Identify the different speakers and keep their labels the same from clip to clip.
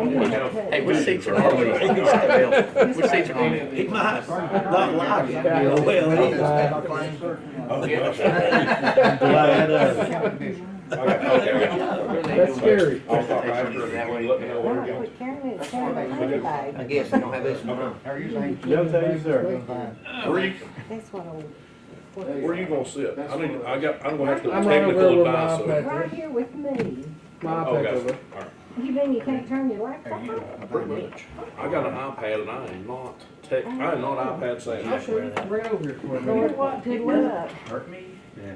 Speaker 1: Hey, which seats are on? Which seats are on?
Speaker 2: He might not like it, well,
Speaker 3: That's scary.
Speaker 2: I guess they don't have this one.
Speaker 3: No, thank you, sir.
Speaker 4: That's what
Speaker 5: Where are you gonna sit? I'm gonna have to
Speaker 3: I'm right over
Speaker 5: technical
Speaker 3: with my
Speaker 5: advice. So.
Speaker 3: iPad.
Speaker 4: right here with me.
Speaker 3: My
Speaker 5: Oh,
Speaker 3: iPad's
Speaker 5: gotcha.
Speaker 3: over.
Speaker 5: All right.
Speaker 4: You mean you can't turn your laptop on?
Speaker 5: Pretty much. I got an iPad and I am not I am not iPad savvy.
Speaker 3: Bring it over here for
Speaker 4: Lord,
Speaker 3: me.
Speaker 4: what good luck.
Speaker 1: Hurt me?
Speaker 2: Yeah.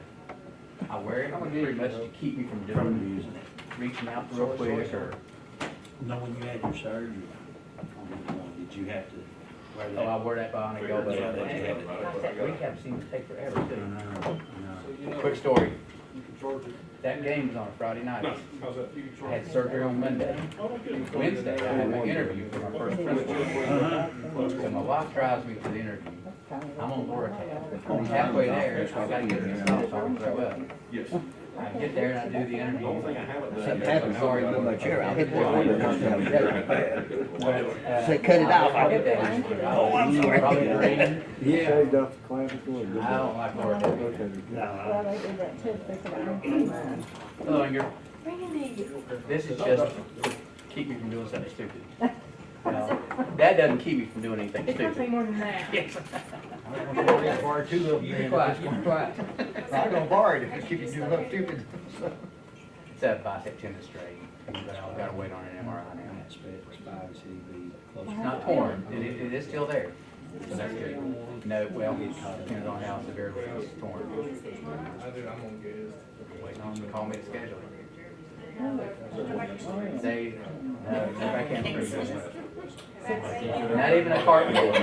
Speaker 1: I wear it pretty much to keep me from doing reaching out real quick or.
Speaker 2: No, when you had your surgery, did you have to wear
Speaker 1: Oh,
Speaker 2: that?
Speaker 1: I wear that bionic elbow.
Speaker 2: Yeah, that you had to-
Speaker 1: Recap seems to take forever
Speaker 2: I
Speaker 1: too.
Speaker 2: know.
Speaker 1: Quick story. That game was on a Friday night.
Speaker 5: How's that?
Speaker 1: I had surgery on Monday. Wednesday, I had my interview for my first principal. So my wife drives me to the interview. I'm on Loratab. Halfway there, I gotta get to the stop so I can throw up.
Speaker 5: Yes.
Speaker 1: I get there and I do the interview.
Speaker 2: Something happened, sorry, move my chair out. Hit that window, knocked down the bed. Say, cut it off.
Speaker 1: I get there.
Speaker 2: Oh, I'm sorry.
Speaker 1: Probably green.
Speaker 2: Yeah.
Speaker 3: Saved off the clavicle.
Speaker 1: I don't like Loratab.
Speaker 4: Well, they do that too, they said, I don't do mine.
Speaker 1: Hello, Inger. This is just to keep me from doing something stupid. That doesn't keep me from doing anything
Speaker 6: It costs me
Speaker 1: stupid.
Speaker 6: more than that.
Speaker 2: Borrow two of them.
Speaker 1: You be quiet.
Speaker 2: I'm gonna borrow it if it's keeping you doing something stupid.
Speaker 1: It's a bicep tendon strain, but I've got to wait on an MRI now. It's not torn, it is still there. So that's good. No, well, depends on how severe it's torn. Waiting on them to call me to schedule it. They, I can't prove it. Not even a cartwheel.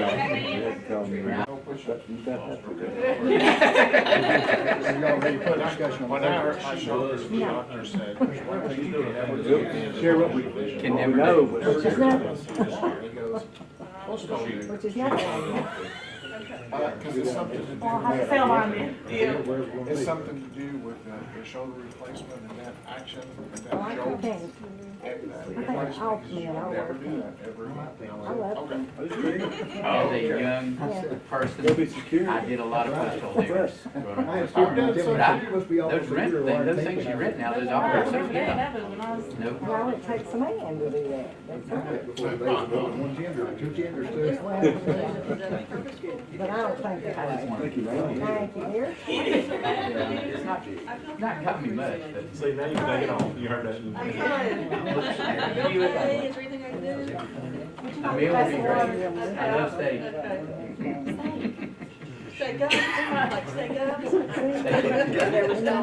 Speaker 3: Share what we
Speaker 1: Can never
Speaker 3: know,
Speaker 1: do.
Speaker 3: but
Speaker 4: Which is nothing. Which is nothing.
Speaker 7: Because it's something to do.
Speaker 6: Well, I have to sell mine then.
Speaker 7: It's something to do with the shoulder replacement and that action and
Speaker 4: Well, I
Speaker 7: that jolt.
Speaker 4: think,
Speaker 7: And that
Speaker 4: it's off me and
Speaker 7: replacement.
Speaker 4: I
Speaker 7: Never
Speaker 4: work.
Speaker 7: do that ever.
Speaker 4: I love
Speaker 7: Okay.
Speaker 4: them.
Speaker 1: As a young person,
Speaker 3: They'll be secure.
Speaker 1: I did a lot of postal diggers.
Speaker 7: I've done
Speaker 1: But
Speaker 7: some.
Speaker 1: I, those rent things, those things you rent now, those operators,
Speaker 6: Yeah,
Speaker 1: yeah.
Speaker 6: that was when I was.
Speaker 1: Nope.
Speaker 4: Well, it takes a man to do that. That's right. But I don't think it
Speaker 1: I just
Speaker 4: will.
Speaker 1: wanted to.
Speaker 4: Thank you, dear.
Speaker 1: It's not cut me much, but.
Speaker 5: See, now you're taking off. You heard that.
Speaker 1: A meal would be great. I love steak.
Speaker 6: Shake up, like shake up.
Speaker 4: There was no.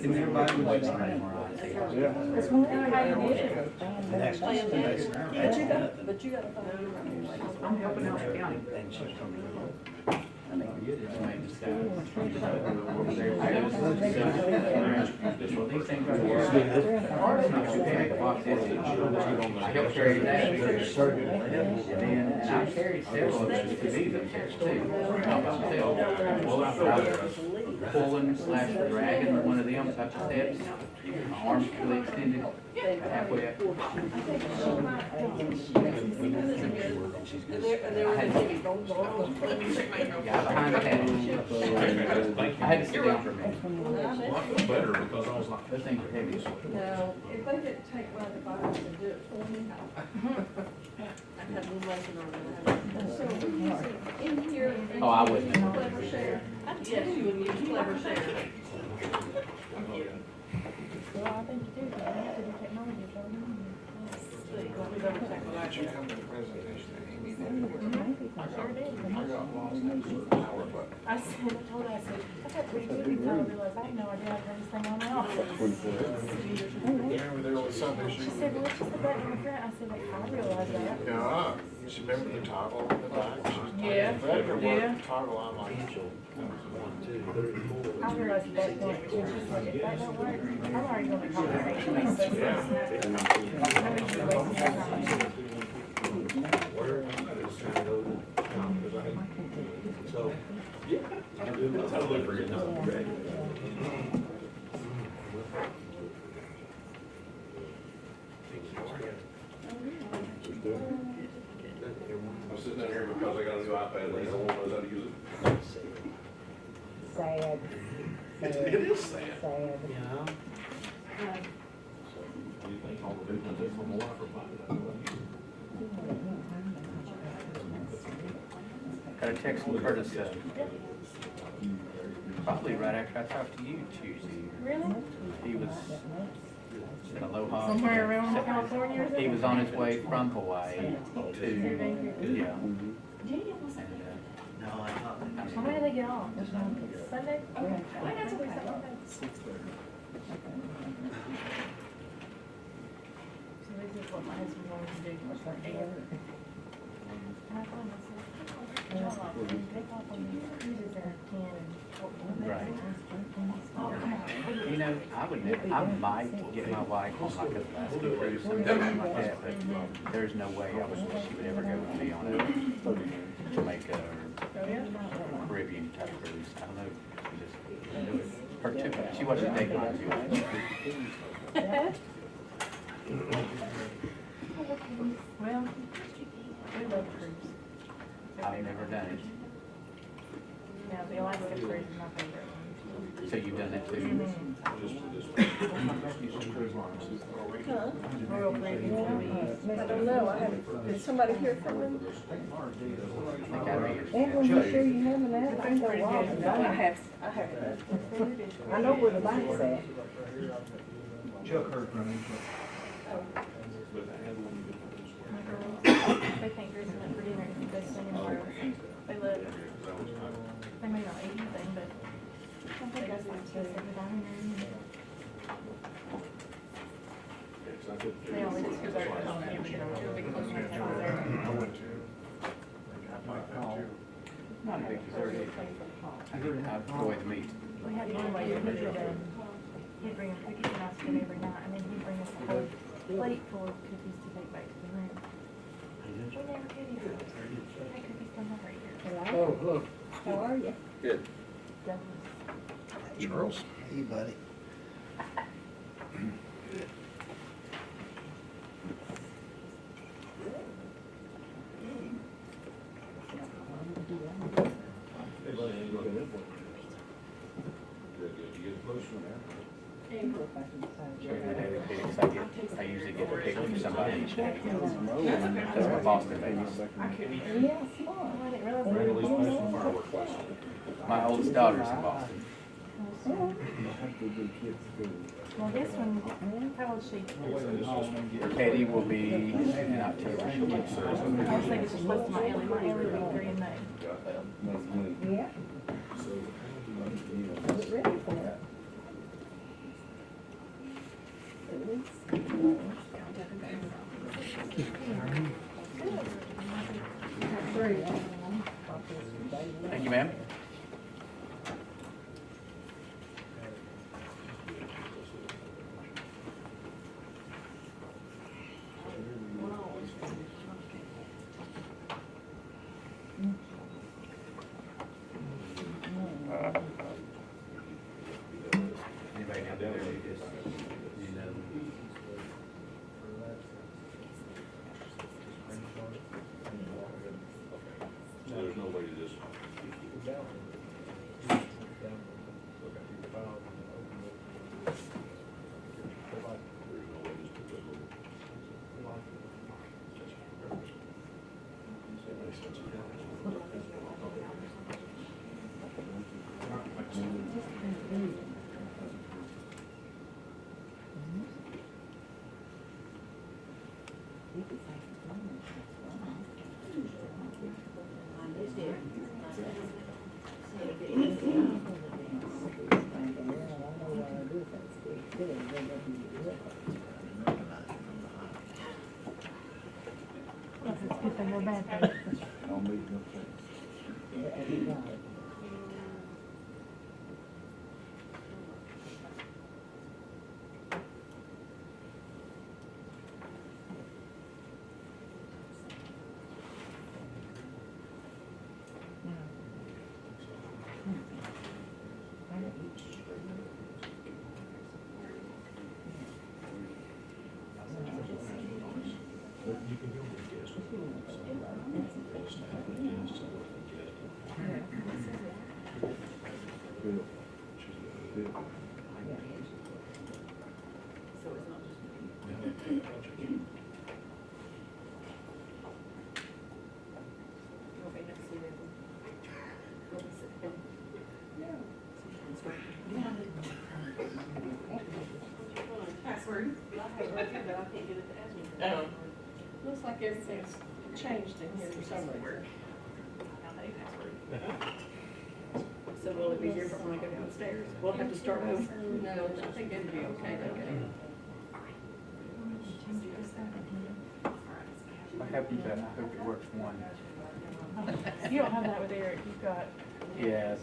Speaker 1: And everybody would like some MRI.
Speaker 4: It's one thing
Speaker 6: How you did it.
Speaker 4: But you gotta find.
Speaker 1: I'm helping out the county. Well, these things right here. I help carry that. And I carried several of those to these up there too. Not myself. Pulling / dragging one of them type of steps. My arms really extended halfway up. Yeah, I kind of had it. I had to sit down for a minute.
Speaker 5: Better because I was like,
Speaker 1: Those things are heavy.
Speaker 6: No, if they didn't take one of the files and do it for me, I'd have been working on that. So, in here.
Speaker 1: Oh, I wouldn't.
Speaker 6: Clever share. I tell you when you use clever share.
Speaker 4: Well, I think you do, but I have to do technology, so.
Speaker 7: Why don't you come to the presentation at Amy then?
Speaker 4: Maybe.
Speaker 7: I got lost after an hour, but.
Speaker 6: I said, I told her, I said, I got pretty good until I realized I had no idea how to turn this thing on and off.
Speaker 7: Remember there was some issue.
Speaker 6: She said, well, it's just the button on the front. I said, like, I realized that.
Speaker 7: Yeah, she remember the toggle on the back?
Speaker 6: Yeah,
Speaker 7: Better
Speaker 6: yeah.
Speaker 7: work toggle on like.
Speaker 6: I realized that don't, if that don't work, I'm already gonna call her anyway, so.
Speaker 5: so, yeah, I totally forget now. I'm sitting in here because I got a new iPad, and no one knows how to use it.
Speaker 4: Sad.
Speaker 5: It is sad.
Speaker 4: Sad.
Speaker 5: You think all the difference is from life or mine?
Speaker 1: Got a text from Curtis, probably right after I talked to you Tuesday.
Speaker 4: Really?
Speaker 1: He was in Aloha.
Speaker 4: Somewhere around California or something?
Speaker 1: He was on his way from Hawaii to, yeah.
Speaker 2: No, I thought.
Speaker 4: How many do they get off? Sunday? Okay. I got something Sunday. So this is what my husband wanted to do for her hair. And I told him, I said, "Y'all off, and take off on these cruises that are 10 and 14."
Speaker 1: Right. You know, I would never, I might get my wife on like a Alaska cruise, something like that, but there's no way I would, she would ever go with me on a Jamaica or Caribbean type cruise. I don't know, she just couldn't do it. Her too, she wasn't taking on too much.
Speaker 4: Well, we love cruise.
Speaker 1: I've never done it.
Speaker 4: Yeah, the Alaska cruise is my favorite.
Speaker 1: So you've done that too?
Speaker 4: Royal Caribbean.
Speaker 6: I don't know, I haven't, did somebody hear from him?
Speaker 1: I think I may.
Speaker 8: Edwin, you sure you haven't had it? I know
Speaker 6: I have.
Speaker 8: I know where the bank's at.
Speaker 2: Chuck heard from him.
Speaker 4: They think there's enough for dinner if you go swing in Florida. They love, they may not eat anything, but I think that's like just every dining room. They always just go there. It'll be close to the
Speaker 7: I went to.
Speaker 1: Not a big dessert. I enjoy the meat.
Speaker 4: We had one way, he'd bring us cookies and ice cream every night, and then he'd bring us a whole plate full of cookies to take back to the room. We never get any. We had cookies come every year.
Speaker 3: Oh, hello.
Speaker 8: How are you?
Speaker 5: Good.
Speaker 4: Douglas.
Speaker 5: Charles?
Speaker 2: Hey, buddy.
Speaker 1: I usually get a pick from somebody each day. That's my Boston babies.
Speaker 8: Yeah, smart.
Speaker 4: Oh, I didn't realize that.
Speaker 1: My oldest daughter's in Boston.
Speaker 4: Well, this one, how old is she?
Speaker 1: Katie will be in October. She'll be
Speaker 4: I was thinking she's supposed to my Ellie. My Ellie will be 3 in May.
Speaker 8: Yeah. Get ready for it.
Speaker 1: Thank you, ma'am. Anybody have there? You know.
Speaker 5: So there's no way to just. There's no way to just put that little.
Speaker 4: Yes, it's a good thing or a bad thing.
Speaker 3: I'll make no sense.
Speaker 5: You can go and get
Speaker 6: Looks like everything's changed in here for some reason.
Speaker 9: So will it be different when I go downstairs? We'll have to start over.
Speaker 6: No, I think it'd be okay to go.
Speaker 1: I hope it works one.
Speaker 4: You don't have that with Eric, you've got
Speaker 1: Yes,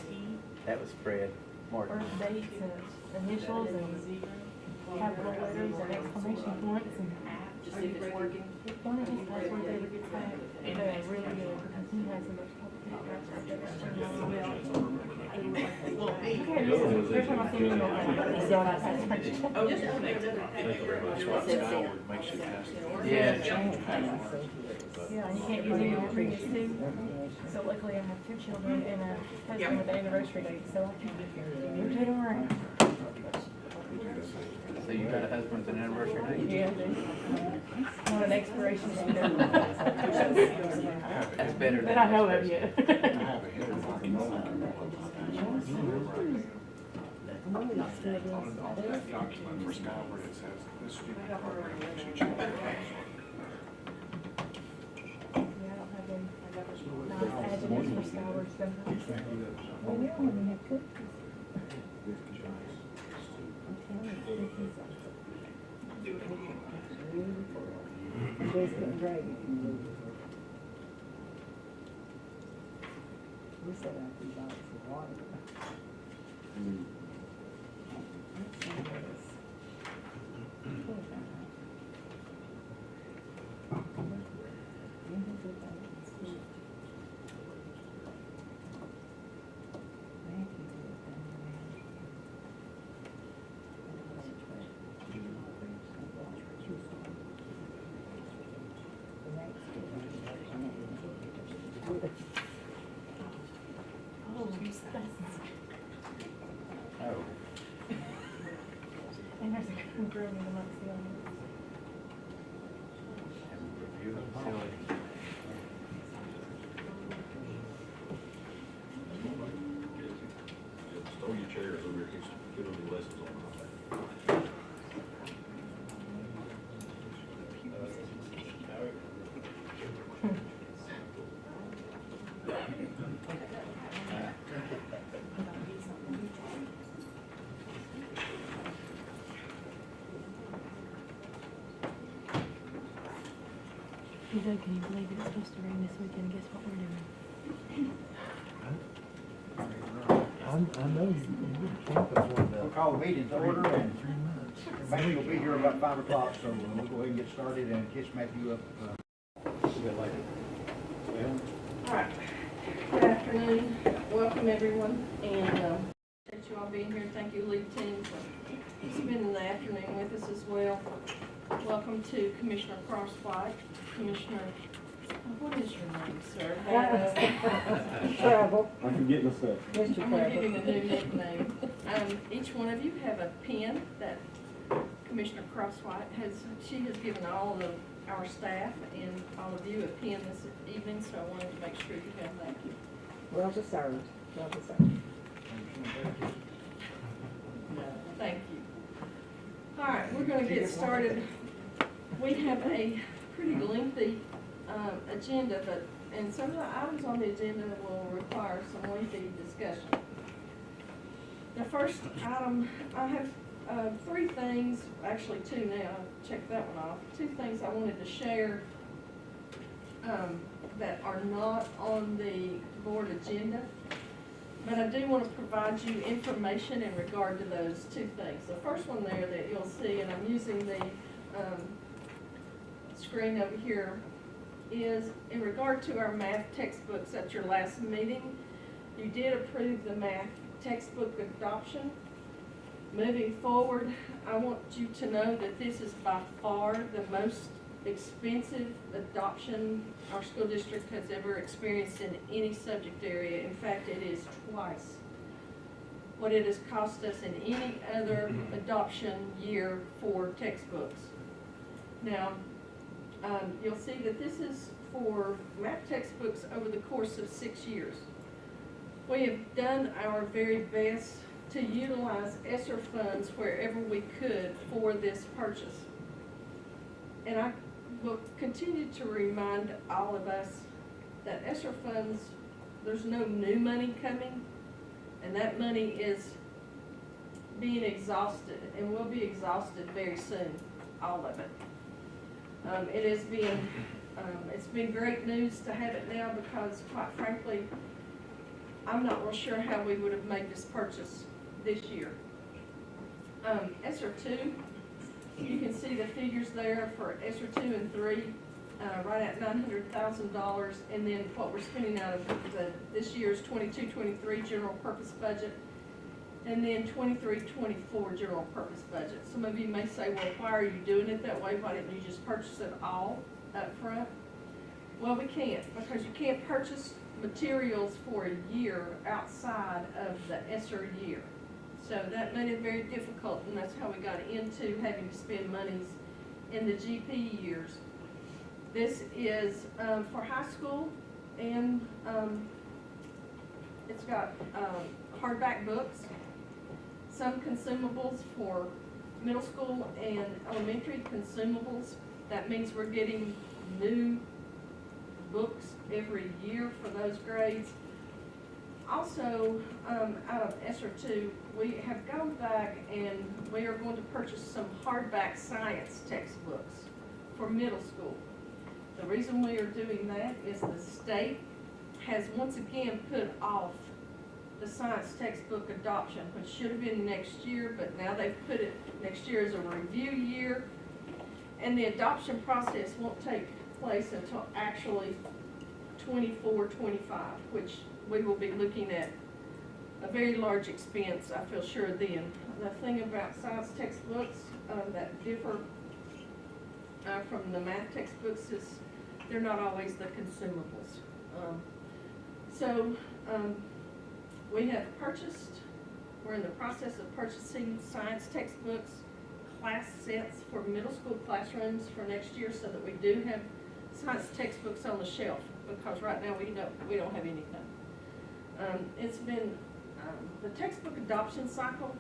Speaker 1: that was Fred Martin.
Speaker 4: birth dates and initials and capital letters and exclamation points and.
Speaker 9: Just see if it's working.
Speaker 4: If one of his passwords ever gets back, they're really good because he has the most complicated passwords I've ever seen. Okay, every time I see him, he's got a password.
Speaker 9: Oh, just make
Speaker 1: Yeah.
Speaker 4: Yeah, and you can't use any of your previous two. So luckily I have two children and a husband with the anniversary date, so I can rotate them around.
Speaker 1: So you got a husband with an anniversary date?
Speaker 4: Yeah, I do. Not an expiration date.
Speaker 1: That's better than.
Speaker 4: That I know of yet.
Speaker 7: I have a header on that document for Skyward, it says this student program makes you change the password.
Speaker 4: Yeah, I don't have them. Nice adjectives for Skyward stuff.
Speaker 8: Well, we don't even have cookies. Biscuit and gravy. We said I could buy some water.
Speaker 1: Oh.
Speaker 4: And there's a grooming amongst the audience.
Speaker 1: Review of facility.
Speaker 5: Throw your chairs over here, get on the lessons on.
Speaker 4: He's like, can you believe it's supposed to rain this weekend? Guess what we're doing?
Speaker 3: I know you campus one
Speaker 2: We'll call the meeting to order and Matthew will be here about 5 o'clock, so we'll go ahead and get started and catch Matthew up.
Speaker 6: All right. Good afternoon. Welcome, everyone. And appreciate you all being here. Thank you, lead team, for spending the afternoon with us as well. Welcome to Commissioner Crosswhite. Commissioner, what is your name, sir?
Speaker 8: Travel,
Speaker 3: I can get myself.
Speaker 8: Mr.
Speaker 6: I'm gonna give him
Speaker 8: Travel.
Speaker 6: a new nickname. Each one of you have a pen that Commissioner Crosswhite she has given all of our staff and all of you a pen this evening, so I wanted to make sure you have that.
Speaker 8: Well deserved, well deserved.
Speaker 6: Thank you. All right, we're gonna get started. We have a pretty lengthy agenda, and some of the items on the agenda will require some lengthy discussion. The first item, I have 3 things, actually 2 now, check that one off. 2 things I wanted to share that are not on the board agenda, but I do want to provide you information in regard to those 2 things. The first one there that you'll see, and I'm using the screen over here, is in regard to our math textbooks at your last meeting. You did approve the math textbook adoption. Moving forward, I want you to know that this is by far the most expensive adoption our school district has ever experienced in any subject area. In fact, it is twice what it has cost us in any other adoption year for textbooks. Now, you'll see that this is for math textbooks over the course of 6 years. We have done our very best to utilize ESSER funds wherever we could for this purchase. And I will continue to remind all of us that ESSER funds, there's no new money coming, and that money is being exhausted, and will be exhausted very soon, all of it. It is being, it's been great news to have it now because, quite frankly, I'm not real sure how we would have made this purchase this year. ESSER 2, you can see the figures there for ESSER 2 and 3, right at $900,000, and then what we're spending out of this year's 22-23 general purpose budget, and then 23-24 general purpose budget. Some of you may say, well, why are you doing it that way? Why didn't you just purchase it all up front? Well, we can't, because you can't purchase materials for a year outside of the ESSER year. So that made it very difficult, and that's how we got into having to spend monies in the GP years. This is for high school, and it's got hardback books, some consumables for middle school and elementary consumables. That means we're getting new books every year for those grades. Also, out of ESSER 2, we have gone back and we are going to purchase some hardback science textbooks for middle school. The reason we are doing that is the state has once again put off the science textbook adoption, which should have been next year, but now they've put it next year as a review year, and the adoption process won't take place until actually 24-25, which we will be looking at a very large expense, I feel sure then. The thing about science textbooks that differ from the math textbooks is they're not always the consumables. We have purchased, we're in the process of purchasing science textbooks, class sets for middle school classrooms for next year, so that we do have science textbooks on the shelf, because right now we don't have anything. It's been, the textbook adoption cycle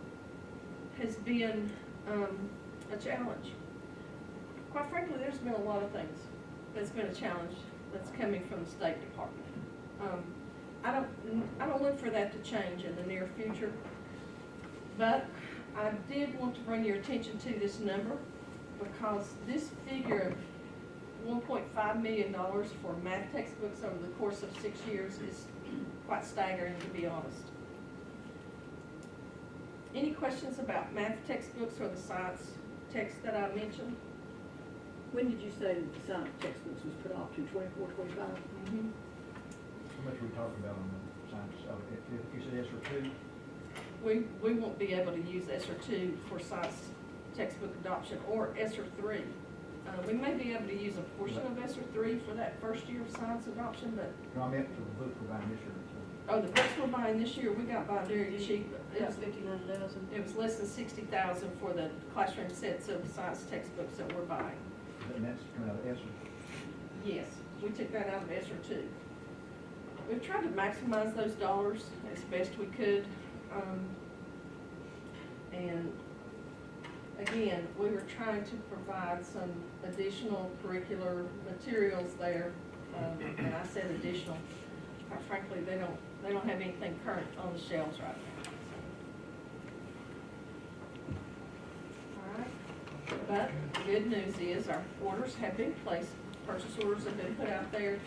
Speaker 6: has been a challenge. Quite frankly, there's been a lot of things that's been a challenge that's coming from the State Department. I don't look for that to change in the near future, but I did want to bring your attention to this number, because this figure of $1.5 million for math textbooks over the course of 6 years is quite staggering, to be honest. Any questions about math textbooks or the science text that I mentioned?
Speaker 9: When did you say that the science textbooks was put off to 24, 25?
Speaker 6: Mm-hmm.
Speaker 2: How much are we talking about on the science? If you said ESSER 2?
Speaker 6: We won't be able to use ESSER 2 for science textbook adoption, or ESSER 3. We may be able to use a portion of ESSER 3 for that first year of science adoption, but.
Speaker 2: No, I meant for the book we're buying this year.
Speaker 6: Oh, the books we're buying this year, we got by very cheap.
Speaker 9: It was $59,000.
Speaker 6: It was less than $60,000 for the classroom sets of science textbooks that we're buying.
Speaker 2: And that's coming out of ESSER.
Speaker 6: Yes, we took that out of ESSER 2. We've tried to maximize those dollars as best we could. And again, we were trying to provide some additional curricular materials there. And I said additional. Quite frankly, they don't have anything current on the shelves right now. All right. But the good news is our orders have been placed. Purchase orders have been put out there.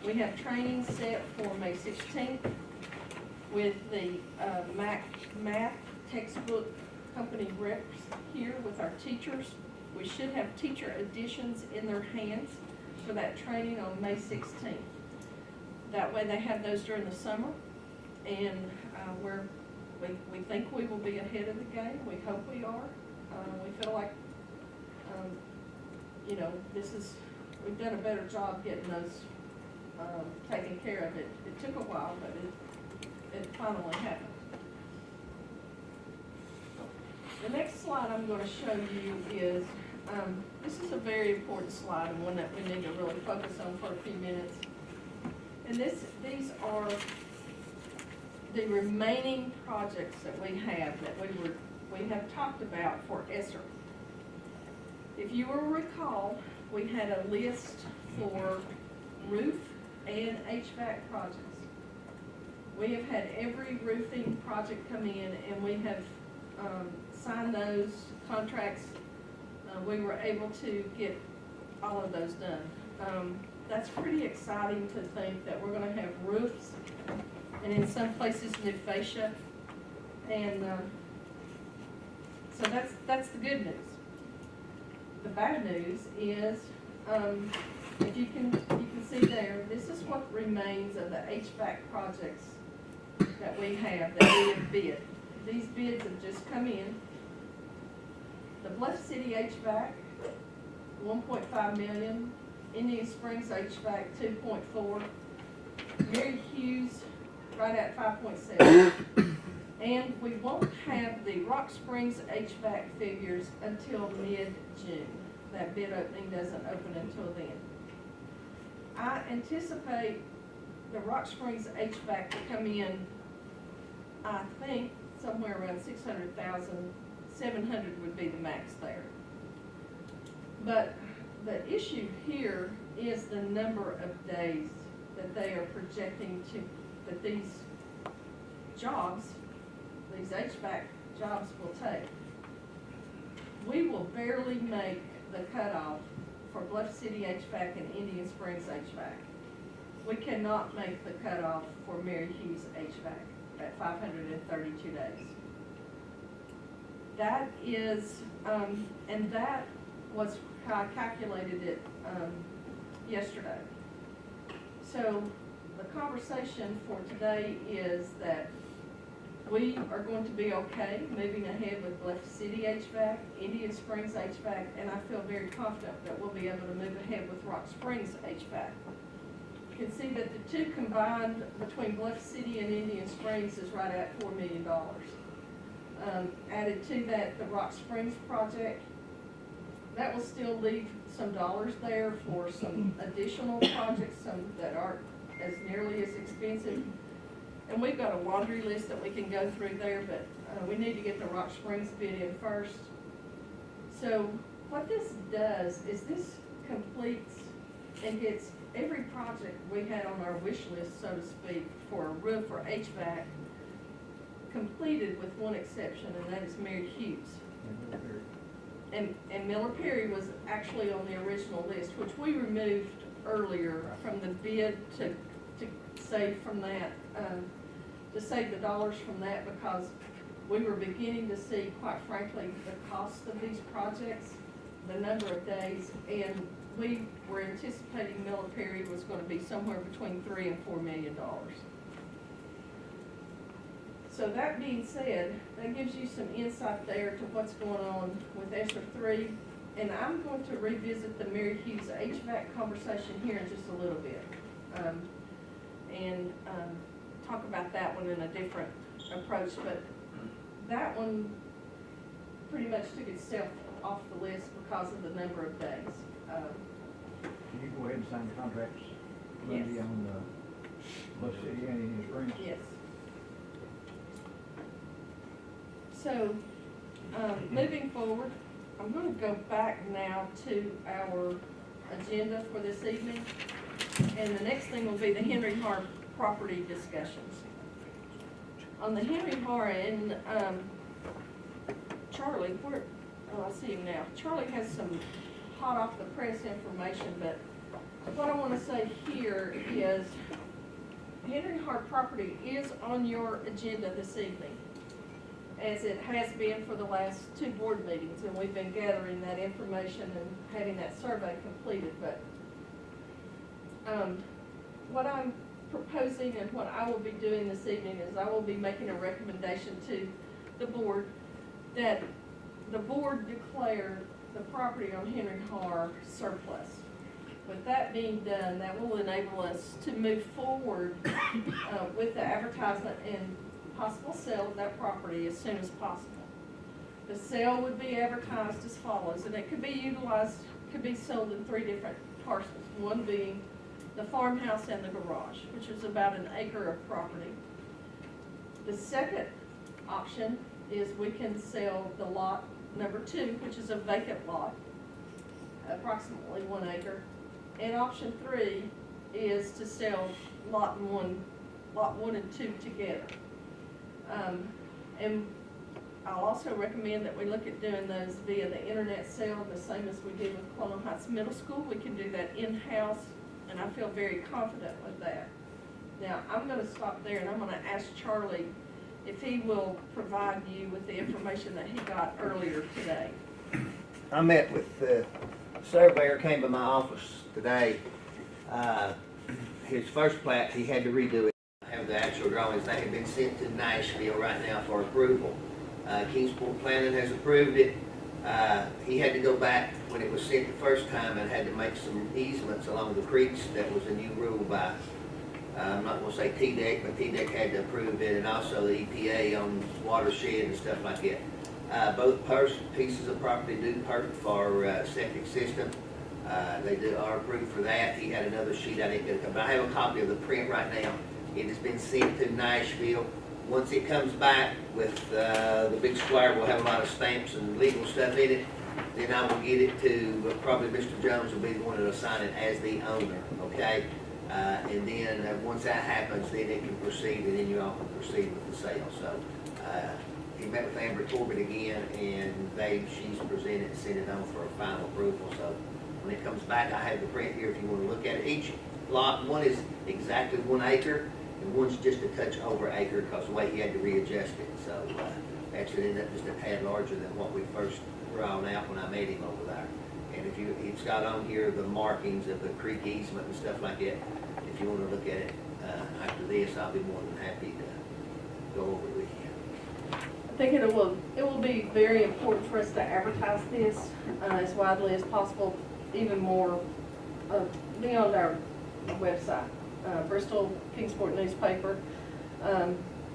Speaker 6: We have training set for May 16th with the math textbook company reps here with our teachers. We should have teacher editions in their hands for that training on May 16th. That way they have those during the summer, and we think we will be ahead of the game. We hope we are. We feel like, you know, we've done a better job getting those taken care of. It took a while, but it finally happened. The next slide I'm going to show you is, this is a very important slide, and one that we need to really focus on for a few minutes. And these are the remaining projects that we have that we have talked about for ESSER. If you will recall, we had a list for roof and HVAC projects. We have had every roofing project come in, and we have signed those contracts. We were able to get all of those done. That's pretty exciting to think that we're gonna have roofs, and in some places new fascia, and so that's the good news. The bad news is, if you can see there, this is what remains of the HVAC projects that we have, that we have bid. These bids have just come in. The Bluff City HVAC, 1.5 million. Indian Springs HVAC, 2.4. Mary Hughes, right at 5.7. And we won't have the Rock Springs HVAC figures until mid-June. That bid opening doesn't open until then. I anticipate the Rock Springs HVAC to come in, I think, somewhere around 600,000. 700 would be the max there. But the issue here is the number of days that they are projecting that these jobs, these HVAC jobs will take. We will barely make the cutoff for Bluff City HVAC and Indian Springs HVAC. We cannot make the cutoff for Mary Hughes HVAC at 532 days. That is, and that was how I calculated it yesterday. So the conversation for today is that we are going to be okay moving ahead with Bluff City HVAC, Indian Springs HVAC, and I feel very confident that we'll be able to move ahead with Rock Springs HVAC. You can see that the two combined between Bluff City and Indian Springs is right at $4 million. Added to that, the Rock Springs project, that will still leave some dollars there for some additional projects, some that aren't as nearly as expensive. And we've got a laundry list that we can go through there, but we need to get the Rock Springs bid in first. So what this does is this completes and gets every project we had on our wish list, so to speak, for a roof or HVAC completed with one exception, and that is Mary Hughes. And Miller Perry was actually on the original list, which we removed earlier from the bid to save from that, to save the dollars from that, because we were beginning to see, quite frankly, the cost of these projects, the number of days, and we were anticipating Miller Perry was going to be somewhere between $3 and $4 million. So that being said, that gives you some insight there to what's going on with ESSER 3. And I'm going to revisit the Mary Hughes HVAC conversation here in just a little bit. And talk about that one in a different approach. But that one pretty much took itself off the list because of the number of days.
Speaker 2: Can you go ahead and sign the contracts, Lindsay,
Speaker 6: Yes.
Speaker 2: on the Bluff City and Indian Springs?
Speaker 6: Yes. So, moving forward, I'm going to go back now to our agenda for this evening. And the next thing will be the Henry Har property discussions. On the Henry Har, and Charlie, I see him now. Charlie has some hot off the press information, but what I want to say here is Henry Har property is on your agenda this evening, as it has been for the last 2 board meetings, and we've been gathering that information and having that survey completed. But what I'm proposing and what I will be doing this evening is I will be making a recommendation to the board that the board declare the property on Henry Har surplus. With that being done, that will enable us to move forward with the advertisement and possible sale of that property as soon as possible. The sale would be advertised as follows, and it could be utilized, could be sold in 3 different parcels, one being the farmhouse and the garage, which is about 1 acre of property. The second option is we can sell the lot number 2, which is a vacant lot. approximately 1 acre. And option 3 is to sell lot 1 and 2 together. And I'll also recommend that we look at doing those via the internet sale, the same as we did with Colonial Heights Middle School. We can do that in-house, and I feel very confident with that. Now, I'm gonna stop there, and I'm gonna ask Charlie if he will provide you with the information that he got earlier today.
Speaker 10: I met with the surveyor, came by my office today. His first plat, he had to redo it. I have the actual drawings. They have been sent to Nashville right now for approval. Kingsport Planning has approved it. He had to go back when it was sent the first time and had to make some easements along the creeks. That was a new rule by, I'm not gonna say TDEC, but TDEC had to approve it, and also the EPA on watershed and stuff like that. Both pieces of property do perk for septic system. They are approved for that. He had another sheet I didn't get, but I have a copy of the print right now. It has been sent to Nashville. Once it comes back with the big square, will have a lot of stamps and legal stuff in it. Then I will get it to, probably Mr. Jones will be the one that'll sign it as the owner, okay? And then once that happens, then it can proceed, and then you all can proceed with the sale. So he met with Amber Corbett again, and she's presented and sent it on for a final approval. So when it comes back, I have the print here if you want to look at it. Each lot, one is exactly 1 acre, and one's just a touch over acre because the way he had to readjust it. So actually it ended up just a tad larger than what we first drawn out when I met him over there. And it's got on here the markings of the creek easement and stuff like that. If you want to look at it after this, I'll be more than happy to go over it with you.
Speaker 6: I think it will be very important for us to advertise this as widely as possible, even more beyond our website. Bristol Kingsport newspaper,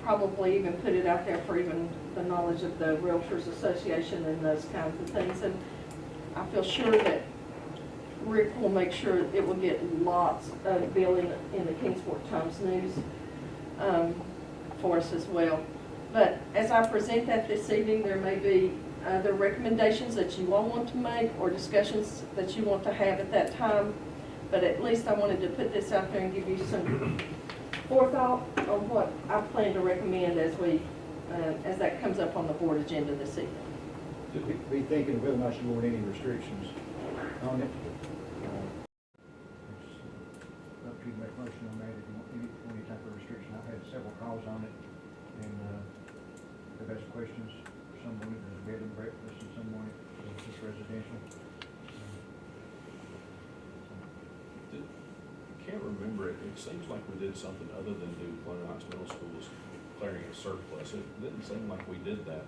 Speaker 6: probably even put it out there for even the knowledge of the Realtors Association and those kinds of things. And I feel sure that Rick will make sure it will get lots of billing in the Kingsport Times News for us as well. But as I present that this evening, there may be other recommendations that you all want to make or discussions that you want to have at that time. But at least I wanted to put this out there and give you some forethought on what I plan to recommend as that comes up on the board agenda this evening.
Speaker 2: Be thinking whether or not you want any restrictions on it. It's up to you to make a motion on that if you want any type of restriction. I've had several calls on it, and they've asked questions. Some want it as bed and breakfast, and some want it just residential.
Speaker 5: I can't remember it. It seems like we did something other than do Colonial Heights Middle School's declaring a surplus. It didn't seem like we did that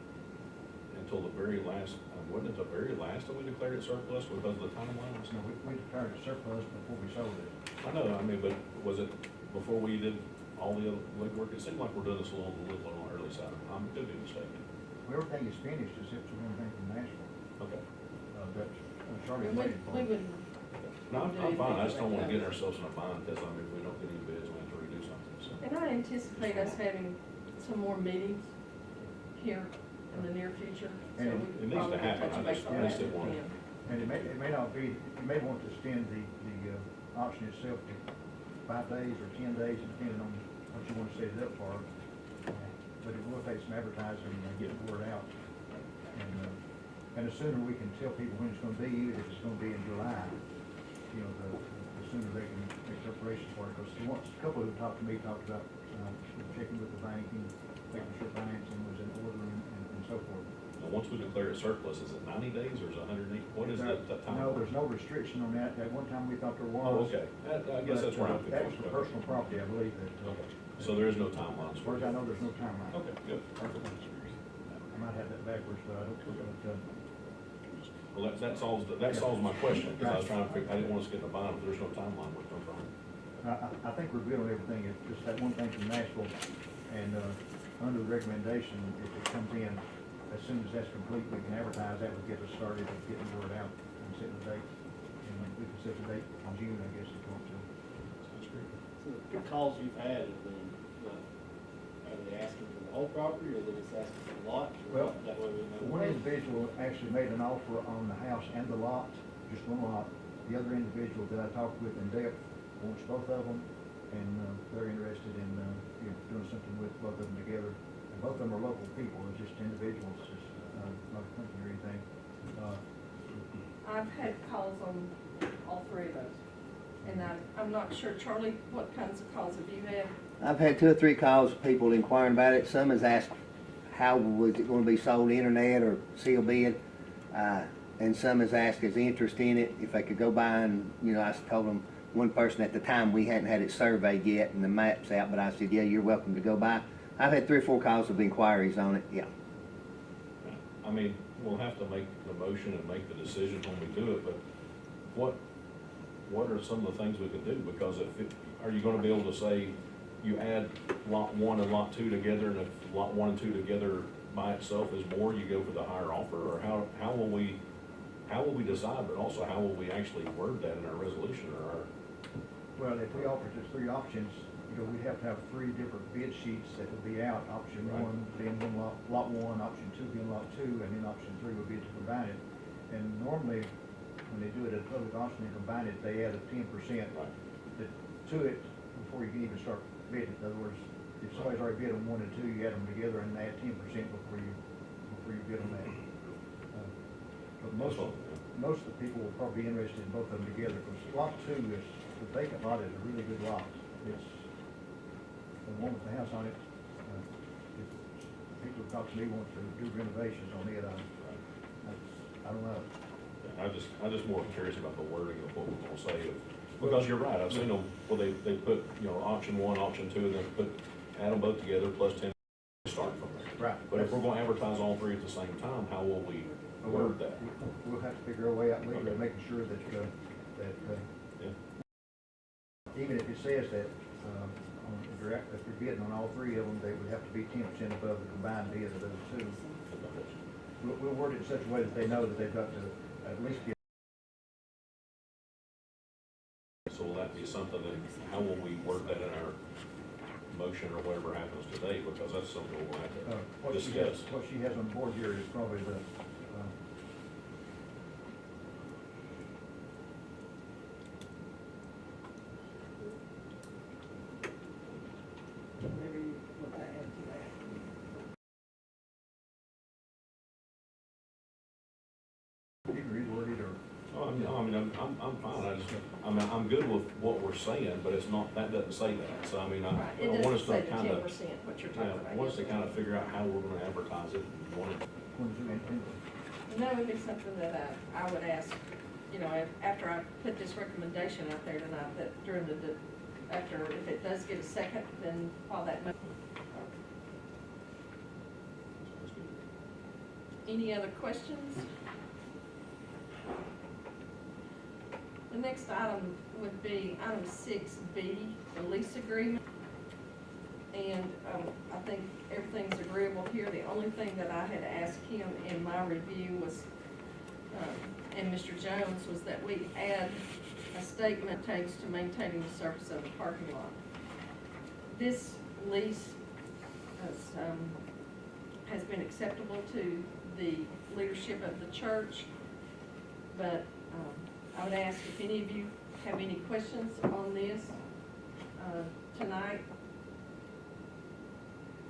Speaker 5: until the very last, wasn't it the very last that we declared it surplus because of the timelines?
Speaker 2: No, we declared it surplus before we sold it.
Speaker 5: I know, I mean, but was it before we did all the other legwork? It seemed like we're doing this a little on the early side. I could be mistaken.
Speaker 2: Well, everything is finished except for one thing from Nashville.
Speaker 5: Okay.
Speaker 2: That Charlie waited for.
Speaker 6: We would.
Speaker 5: No, I'm fine. I just don't want to get ourselves in a bind because I mean, if we don't get any bids, we have to redo something. So.
Speaker 6: And I anticipate us having some more meetings here in the near future. So
Speaker 2: And
Speaker 6: we
Speaker 5: it needs to
Speaker 6: probably
Speaker 5: happen.
Speaker 6: touch
Speaker 5: I
Speaker 6: base
Speaker 5: just-
Speaker 6: on
Speaker 5: I
Speaker 6: that
Speaker 5: just didn't want to-
Speaker 6: then.
Speaker 2: And it may not be, you may want to extend the auction itself to 5 days or 10 days, depending on what you want to set it up for. But it will take some advertising and get the word out. And the sooner we can tell people when it's going to be, even if it's going to be in July, you know, the sooner they can make preparations for it. Because a couple who talked to me talked about checking with the bank and making sure financing was in order and so forth.
Speaker 5: Now, once we declare it surplus, is it 90 days or is it 180? What is that time?
Speaker 2: No, there's no restriction on that. At one time we thought there was.
Speaker 5: Oh, okay. I guess that's where I'm
Speaker 2: That was
Speaker 5: confused.
Speaker 2: for personal property, I believe that.
Speaker 5: Okay. So there is no timeline.
Speaker 2: As far as I know, there's no timeline.
Speaker 5: Okay, good. Perfect.
Speaker 2: I might have that backwards, but I don't think it
Speaker 5: Well, that solves my question, because I was trying to figure, I didn't want us to get in a bind if there's no timeline, with no problem.
Speaker 2: I think we're good on everything. It's just that one thing from Nashville, and under the recommendation, if it comes in, as soon as that's complete, we can advertise. That would get us started with getting the word out and setting the date. And we can set the date in June, I guess, if you want to.
Speaker 5: Sounds great.
Speaker 3: So the calls you've had have been, are they asking for the whole property, or are they just asking for the lot?
Speaker 2: Well,
Speaker 3: That way we know.
Speaker 2: one individual actually made an offer on the house and the lot, just one lot. The other individual that I talked with in depth wants both of them, and they're interested in doing something with both of them together. And both of them are local people, it's just individuals, just not a company or anything.
Speaker 6: I've had calls on all three of those, and I'm not sure, Charlie, what kinds of calls have you had?
Speaker 10: I've had 2 or 3 calls of people inquiring about it. Some has asked how was it going to be sold, internet or sealed bid, and some has asked his interest in it, if they could go by and, I told them, one person at the time, we hadn't had it surveyed yet and the map's out, but I said, yeah, you're welcome to go by. I've had 3 or 4 calls of inquiries on it, yeah.
Speaker 5: I mean, we'll have to make the motion and make the decision when we do it, but what are some of the things we can do? Because are you gonna be able to say, you add lot 1 and lot 2 together, and if lot 1 and 2 together by itself is more, you go for the higher offer? Or how will we decide, but also how will we actually word that in our resolution or our?
Speaker 2: Well, if we offered just 3 options, we'd have to have 3 different bid sheets that would be out. Option
Speaker 5: Right.
Speaker 2: 1 being lot 1, option 2 being lot 2, and then option 3 would be to combine it. And normally, when they do it at a public auction and combine it, they add a 10%
Speaker 5: Right.
Speaker 2: to it before you can even start bidding. In other words, if somebody's already bid on 1 and 2, you add them together and add 10% before you bid on that. But most of the people will probably be interested in both of them together, because lot 2 is, the vacant lot is a really good lot. It's the one with the house on it. If people talk to me, want to do renovations on it, I don't know.
Speaker 5: I'm just more curious about the wording of what we're gonna say, because you're right, I've seen them, well, they put, option 1, option 2, and then add them both together plus 10, start from there.
Speaker 2: Right.
Speaker 5: But if we're gonna advertise all 3 at the same time, how will we word that?
Speaker 2: We'll have to figure a way out legally,
Speaker 5: Okay.
Speaker 2: making sure that
Speaker 5: Yeah.
Speaker 2: even if it says that, if you're bidding on all 3 of them, they would have to be 10% above the combined bid of those 2. We'll word it in such a way that they know that they've got to at least get.
Speaker 5: So will that be something that, how will we word that in our motion or whatever happens today? Because that's something we'll have to
Speaker 2: What
Speaker 5: discuss.
Speaker 2: she has on board here is probably the,
Speaker 9: Maybe what I add to that.
Speaker 2: you can reword it or.
Speaker 5: Oh, I'm fine, I'm good with what we're saying, but it's not, that doesn't say that, so I mean,
Speaker 6: Right,
Speaker 5: I
Speaker 6: it
Speaker 5: want us
Speaker 6: doesn't say
Speaker 5: to
Speaker 6: the
Speaker 5: kind
Speaker 6: 10%,
Speaker 5: of,
Speaker 6: what you're talking about.
Speaker 5: I want us to kind of figure out how we're gonna advertise it, and want it.
Speaker 6: And that would be something that I would ask, after I put this recommendation out there tonight, that during after, if it does get a second, then while that. Any other questions? The next item would be item 6B, the lease agreement. And I think everything's agreeable here. The only thing that I had asked him in my review was, and Mr. Jones, was that we add a statement pertains to maintaining the surface of the parking lot. This lease has been acceptable to the leadership of the church, but I would ask if any of you have any questions on this tonight.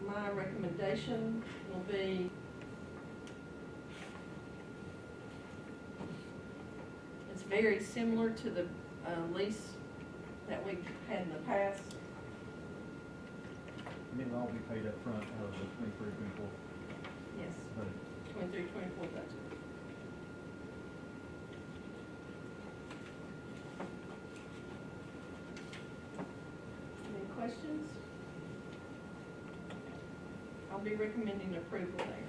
Speaker 6: My recommendation will be it's very similar to the lease that we've had in the past.
Speaker 2: And it'll all be paid up front out of the 23-24
Speaker 6: Yes,
Speaker 2: budget.
Speaker 6: 23-24 budget. Any questions? I'll be recommending approval there.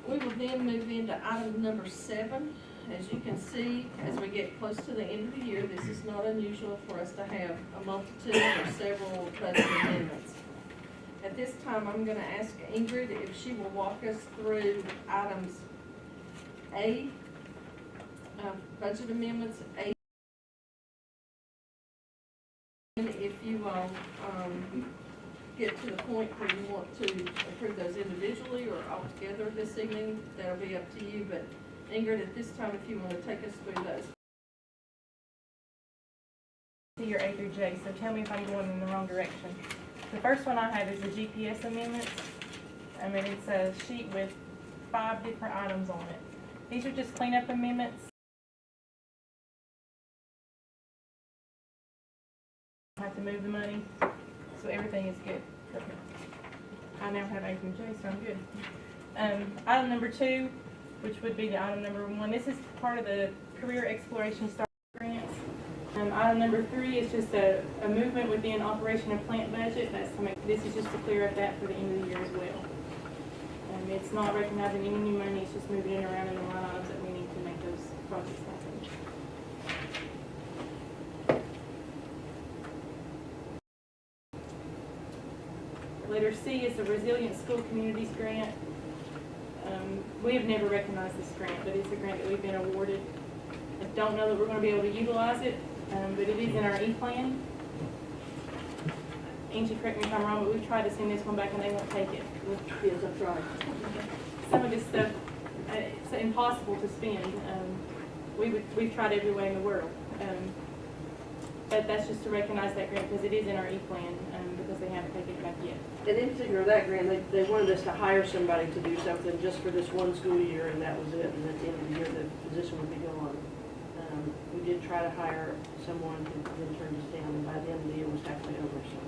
Speaker 6: We will then move into item number 7. As you can see, as we get close to the end of the year, this is not unusual for us to have a multitude or several budget amendments. At this time, I'm going to ask Ingrid if she will walk us through items A, budget amendments, A. And if you all get to the point where you want to approve those individually or all together this evening, that'll be up to you, but Ingrid, at this time, if you want to take us through those.
Speaker 4: To your A through J, so tell me if I'm going in the wrong direction. The first one I have is the GPS amendments. I mean, it's a sheet with 5 different items on it. These are just cleanup amendments. I have to move the money, so everything is good. I now have A through J, so I'm good. Item number 2, which would be the item number 1, this is part of the Career Exploration Start grants. Item number 3 is just a movement within operation and plant budget. This is just to clear up that for the end of the year as well. It's not recognizing any new money, it's just moving it around in the line items that we need to make those projects happen. Letter C is the Resilient School Communities Grant. We have never recognized this grant, but it's a grant that we've been awarded. I don't know that we're going to be able to utilize it, but it is in our E-plan. Angie, correct me if I'm wrong, but we've tried to send this one back and they won't take it.
Speaker 9: Yes, that's right.
Speaker 4: Some of this stuff, it's impossible to spend. We've tried every way in the world. But that's just to recognize that grant because it is in our E-plan, because they haven't taken it back yet.
Speaker 9: And in particular, that grant, they wanted us to hire somebody to do something just for this one school year, and that was it. And at the end of the year, the position would be gone. We did try to hire someone who then turned us down, and by the end of the year was halfway over, so.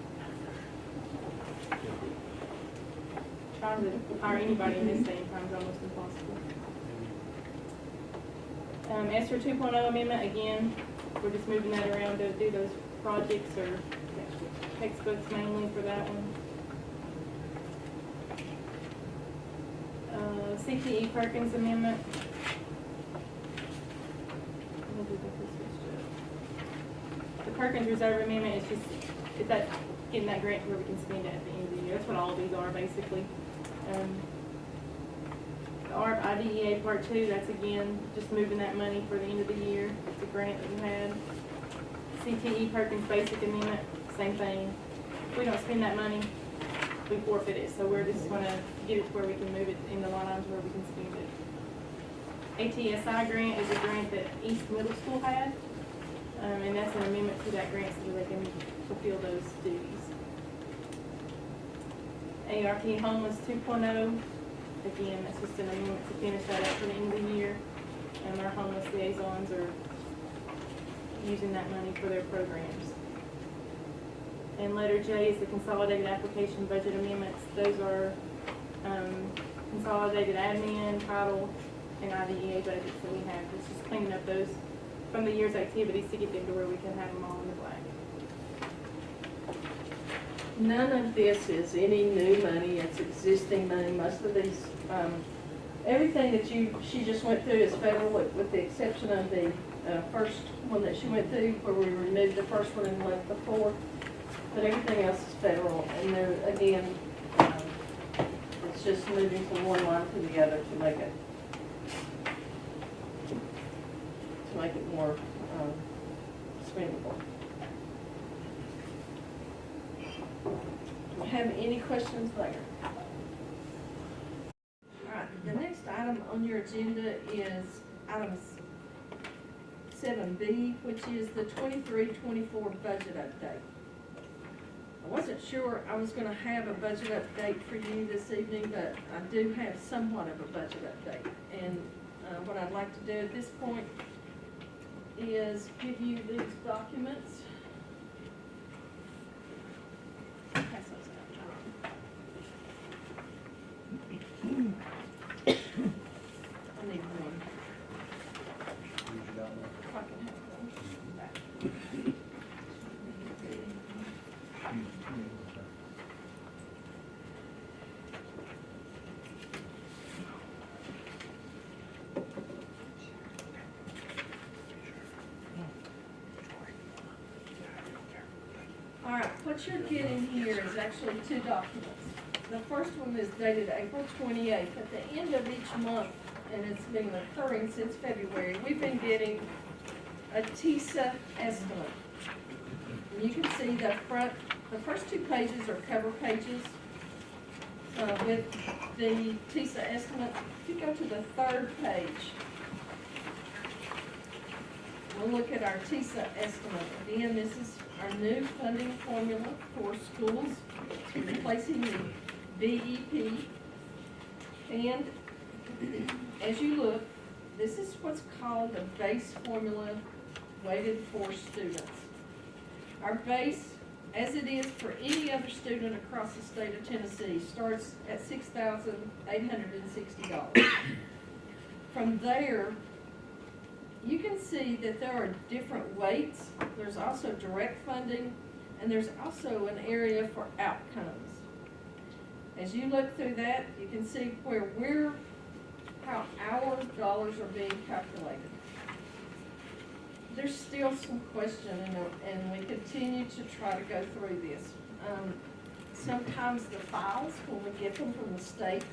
Speaker 4: Trying to hire anybody in this day and time is almost impossible. ESSER 2.0 amendment, again, we're just moving that around to do those projects or textbooks mainly for that one. CTE Perkins amendment. The Perkins Reserve amendment is just getting that grant where we can spend it at the end of the year. That's what all of these are basically. The ARP IDEA Part 2, that's again just moving that money for the end of the year. It's a grant that we had. CTE Perkins Basic Amendment, same thing. If we don't spend that money, we forfeit it. So we're just going to get it to where we can move it in the line items where we can spend it. ATSI grant is a grant that East Middle School had, and that's an amendment to that grant so that they can fulfill those duties. ARP Homeless 2.0, again, that's just an amendment to finish that up for the end of the year, and our homeless liaisons are using that money for their programs. And letter J is the consolidated application budget amendments. Those are consolidated admin, title, and IDEA budgets that we have. It's just cleaning up those from the year's activities to get them to where we can have them all in the black.
Speaker 6: None of this is any new money, it's existing money. Most of these, everything that she just went through is federal with the exception of the first one that she went through where we removed the first one and left the fourth. But everything else is federal, and there, again, it's just moving from one line to the other to make it more spendable. Do you have any questions there? All right, the next item on your agenda is item 7B, which is the 23-24 budget update. I wasn't sure I was going to have a budget update for you this evening, but I do have somewhat of a budget update. And what I'd like to do at this point is give you these documents. Pass those out. I need one. If I can have one back. All right, what you're getting here is actually two documents. The first one is dated April 28th. At the end of each month, and it's been occurring since February, we've been getting a TISA estimate. And you can see the first two pages are cover pages with the TISA estimate. If you go to the third page, we'll look at our TISA estimate. Again, this is our new funding formula for schools, replacing the BEP. And as you look, this is what's called the base formula weighted for students. Our base, as it is for any other student across the state of Tennessee, starts at $6,860. From there, you can see that there are different weights. There's also direct funding, and there's also an area for outcomes. As you look through that, you can see how our dollars are being calculated. There's still some question, and we continue to try to go through this. Sometimes the files, when we get them from the state,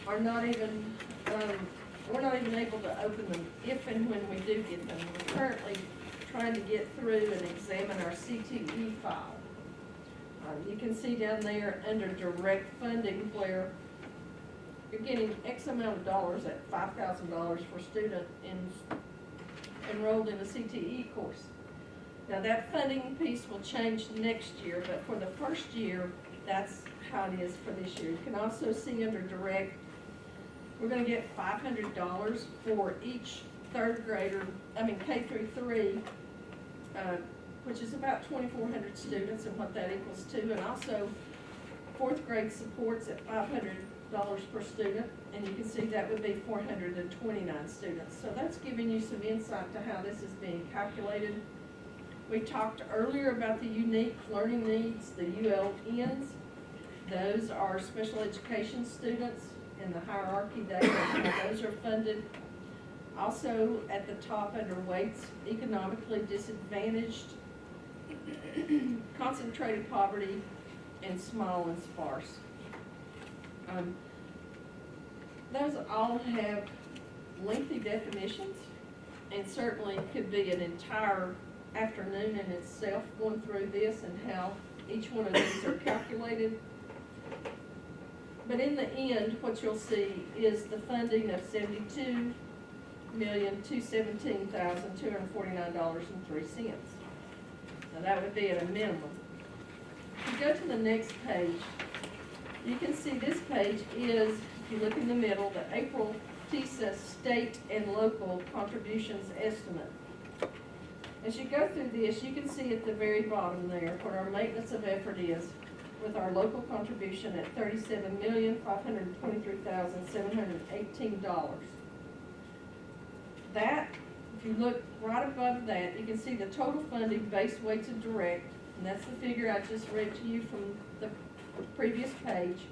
Speaker 6: are not even, we're not even able to open them if and when we do get them. We're currently trying to get through and examine our CTE file. You can see down there under direct funding where you're getting X amount of dollars at $5,000 for a student enrolled in a CTE course. Now that funding piece will change next year, but for the first year, that's how it is for this year. You can also see under direct, we're gonna get $500 for each third grader, K through 3, which is about 2,400 students and what that equals to, and also fourth grade supports at $500 per student, and you can see that would be 429 students. So that's giving you some insight to how this is being calculated. We talked earlier about the unique learning needs, the ULNs. Those are special education students in the hierarchy there, those are funded. Also at the top under weights, economically disadvantaged, concentrated poverty, and small and sparse. Those all have lengthy definitions, and certainly could be an entire afternoon in itself going through this and how each one of these are calculated. But in the end, what you'll see is the funding of $72,217,249.03. Now that would be at a minimum. If you go to the next page, you can see this page is, if you look in the middle, the April TISA state and local contributions estimate. As you go through this, you can see at the very bottom there what our maintenance of effort is, with our local contribution at $37,523,718. That, if you look right above that, you can see the total funding, base, weights, and direct, and that's the figure I just read to you from the previous page.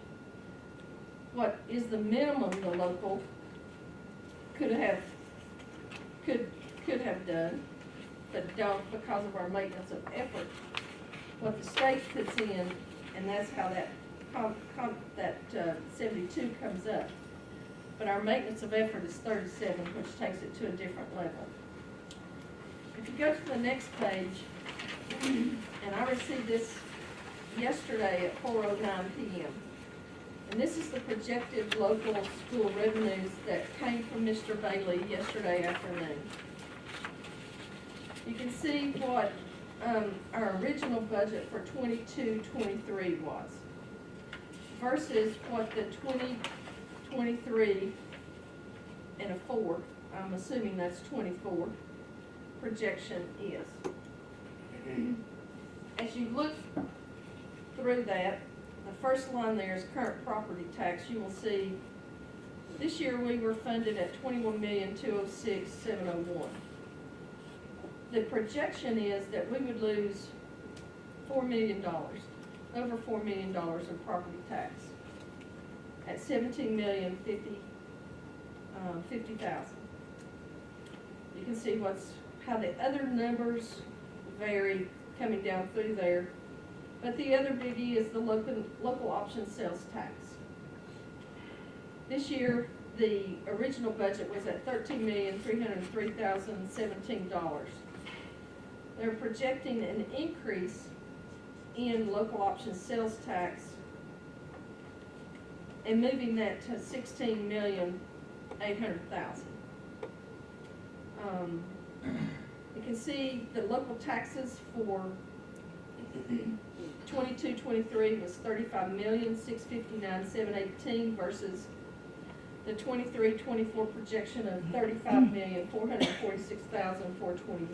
Speaker 6: What is the minimum the local could have done, but don't because of our maintenance of effort. What the state puts in, and that's how that 72 comes up. But our maintenance of effort is 37, which takes it to a different level. If you go to the next page, and I received this yesterday at 4:09 p.m. And this is the projected local school revenues that came from Mr. Bailey yesterday afternoon. You can see what our original budget for 22-23 was versus what the 2023 and a 4, I'm assuming that's 24, projection is. As you look through that, the first line there is current property tax. You will see this year we were funded at $21,206,701. The projection is that we would lose $4 million, over $4 million in property tax at $17,050,000. You can see how the other numbers vary coming down through there. But the other biggie is the local option sales tax. This year, the original budget was at $13,303,017. They're projecting an increase in local option sales tax and moving that to $16,800,000. You can see the local taxes for 22-23 was 35,659,718 versus the 23-24 projection of 35,446,421.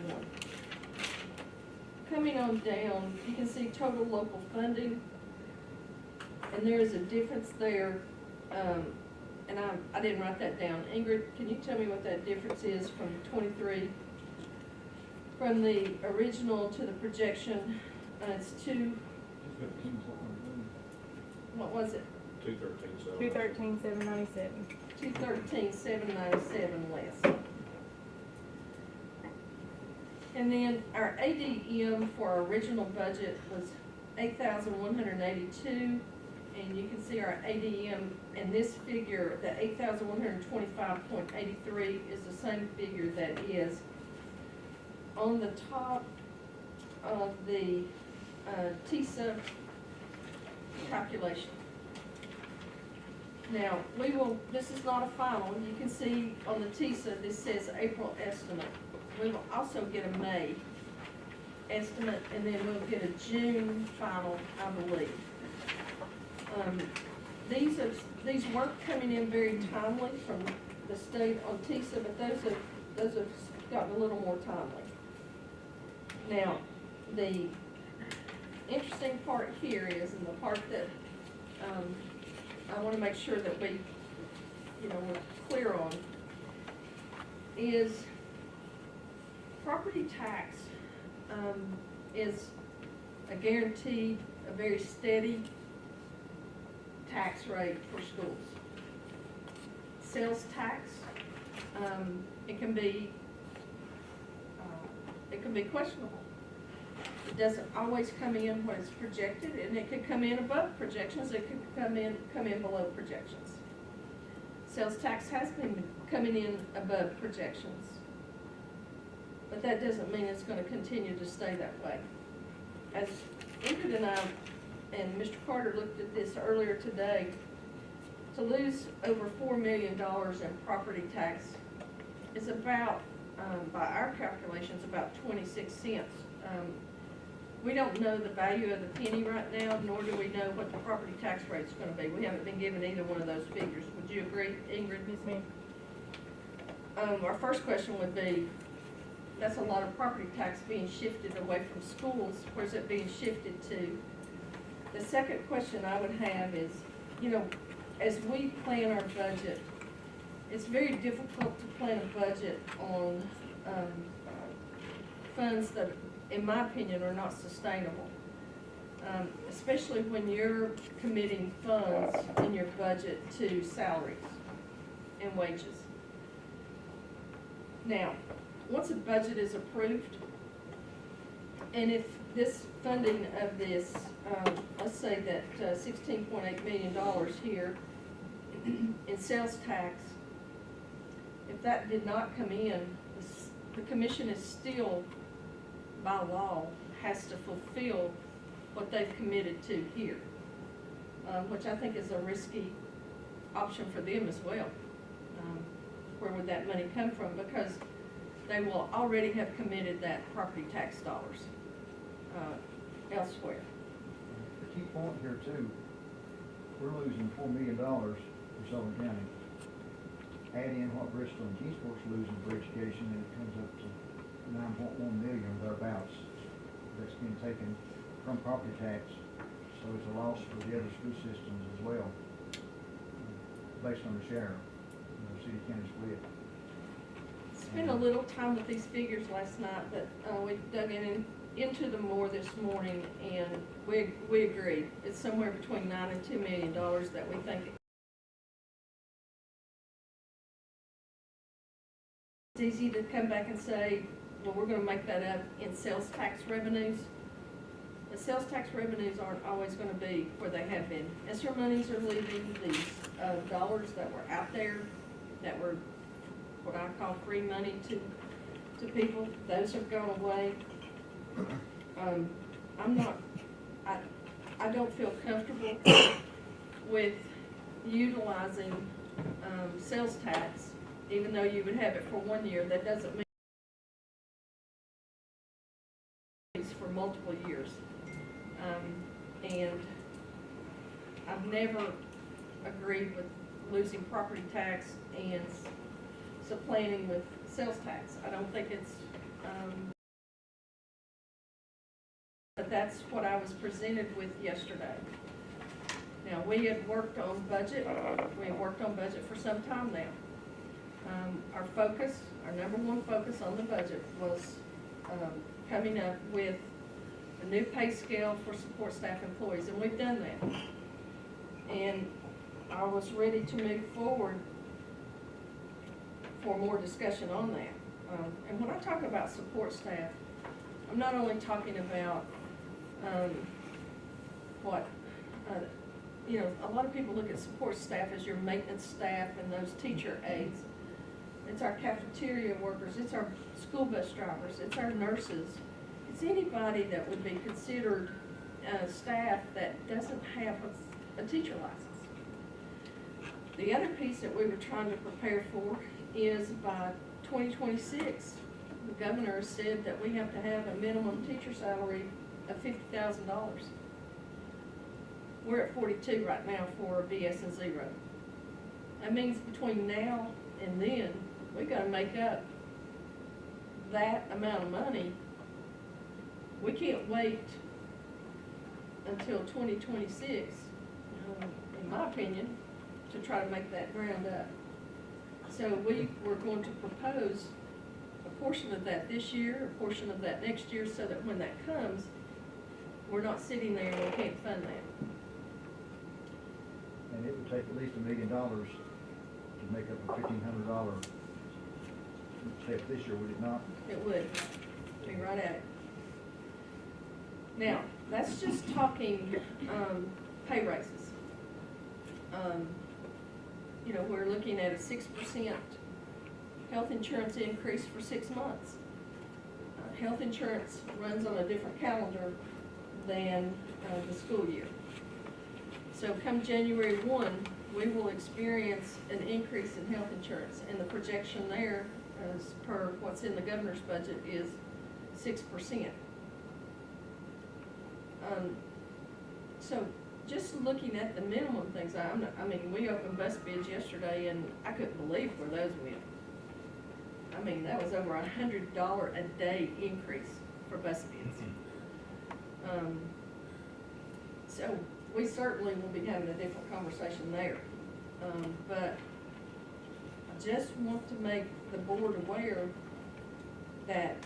Speaker 6: Coming on down, you can see total local funding, and there is a difference there, and I didn't write that down. Ingrid, can you tell me what that difference is from 23, from the original to the projection? It's what was it?
Speaker 5: 213,797.
Speaker 6: 213,797 less. And then our ADM for our original budget was 8,182, and you can see our ADM in this figure, the 8,125.83 is the same figure that is on the top of the TISA calculation. Now, this is not a final. You can see on the TISA, this says April estimate. We will also get a May estimate, and then we'll get a June final, I believe. These weren't coming in very timely from the state on TISA, but those have gotten a little more timely. Now, the interesting part here is, and the part that I want to make sure that we're clear on, is property tax is a guaranteed, a very steady tax rate for schools. Sales tax, it can be questionable. It doesn't always come in what is projected, and it could come in above projections. It could come in below projections. Sales tax has been coming in above projections, but that doesn't mean it's going to continue to stay that way. As Ingrid and I and Mr. Carter looked at this earlier today, to lose over $4 million in property tax is about, by our calculations, about 26 cents. We don't know the value of the penny right now, nor do we know what the property tax rate is going to be. We haven't been given either one of those figures. Would you agree, Ingrid?
Speaker 4: Yes, ma'am.
Speaker 6: Our first question would be, that's a lot of property tax being shifted away from schools. Where's it being shifted to? The second question I would have is, as we plan our budget, it's very difficult to plan a budget on funds that, in my opinion, are not sustainable. Especially when you're committing funds in your budget to salaries and wages. Now, once a budget is approved, and if this funding of this, let's say that $16.8 million here in sales tax, if that did not come in, the commission is still, by law, has to fulfill what they've committed to here, which I think is a risky option for them as well. Where would that money come from? Because they will already have committed that property tax dollars elsewhere.
Speaker 2: The key point here too, we're losing $4 million for Sullivan County. Add in what Bristol and Kingsport's losing for education, and it comes up to 9.1 million thereabouts that's being taken from property tax. So it's a loss for the other school systems as well, based on the share, city-county split.
Speaker 6: Spent a little time with these figures last night, but we dug into them more this morning, and we agree. It's somewhere between $9 and $2 million that we think. It's easy to come back and say, well, we're going to make that up in sales tax revenues. The sales tax revenues aren't always going to be where they have been. ESSER monies are leaving. These dollars that were out there, that were what I call free money to people, those have gone away. I don't feel comfortable with utilizing sales tax, even though you would have it for 1 year. That doesn't mean for multiple years. And I've never agreed with losing property tax and supplanting with sales tax. I don't think it's, but that's what I was presented with yesterday. Now, we had worked on budget, for some time now. Our focus, our number one focus on the budget was coming up with a new pay scale for support staff employees, and we've done that. And I was ready to move forward for more discussion on that. And when I talk about support staff, I'm not only talking about you know, a lot of people look at support staff as your maintenance staff and those teacher aides. It's our cafeteria workers, it's our school bus drivers, it's our nurses. It's anybody that would be considered staff that doesn't have a teacher license. The other piece that we were trying to prepare for is by 2026, the governor said that we have to have a minimum teacher salary of $50,000. We're at 42 right now for BS and zero. That means between now and then, we gotta make up that amount of money. We can't wait until 2026, in my opinion, to try to make that ground up. So we were going to propose a portion of that this year, a portion of that next year, so that when that comes, we're not sitting there and we can't fund that.
Speaker 2: And it would take at least $1 million to make up a $1,500 step this year, would it not?
Speaker 6: It would, be right at it. Now, that's just talking pay raises. You know, we're looking at a 6% health insurance increase for 6 months. Health insurance runs on a different calendar than the school year. So come January 1, we will experience an increase in health insurance, and the projection there, as per what's in the governor's budget, is 6%. So just looking at the minimum things, I mean, we opened bus bids yesterday, and I couldn't believe where those went. I mean, that was over $100 a day increase for bus bids. So we certainly will be having a different conversation there. But I just want to make the board aware that,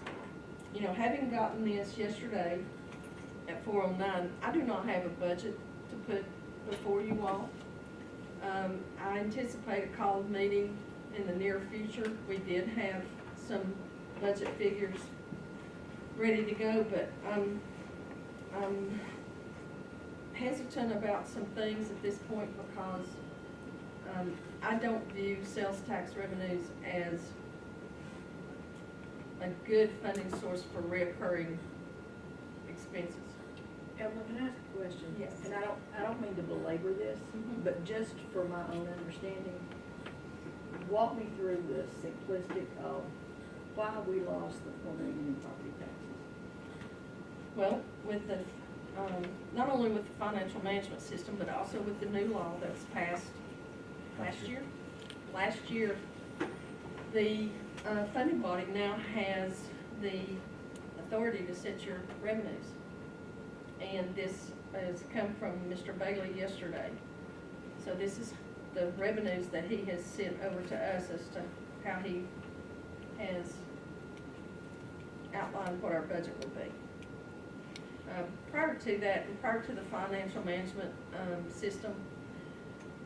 Speaker 6: you know, having gotten this yesterday at 4:09, I do not have a budget to put before you all. I anticipate a called meeting in the near future. We did have some budget figures ready to go, but I'm hesitant about some things at this point because I don't view sales tax revenues as a good funding source for reoccurring expenses.
Speaker 8: Evelyn, can I ask a question?
Speaker 6: Yes.
Speaker 8: And I don't mean to belabor this, but just for my own understanding, walk me through the simplistic of why we lost the $4 million in property taxes.
Speaker 6: Well, with the, not only with the financial management system, but also with the new law that was passed last year. Last year, the funding body now has the authority to set your revenues. And this has come from Mr. Bailey yesterday. So this is the revenues that he has sent over to us as to how he has outlined what our budget would be. Prior to that, and prior to the financial management system,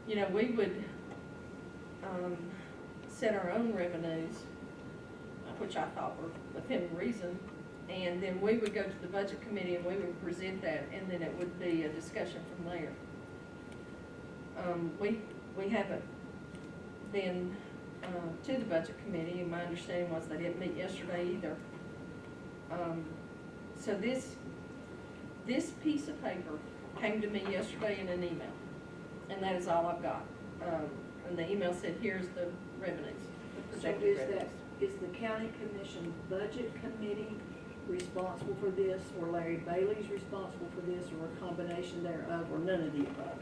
Speaker 6: you know, we would set our own revenues, which I thought were within reason, and then we would go to the budget committee and we would present that, and then it would be a discussion from there. We haven't been to the budget committee, and my understanding was they didn't meet yesterday either. So this piece of paper came to me yesterday in an email, and that is all I've got. And the email said, here's the revenues.
Speaker 8: So is the county commission budget committee responsible for this, or Larry Bailey's responsible for this, or a combination thereof, or none of the above?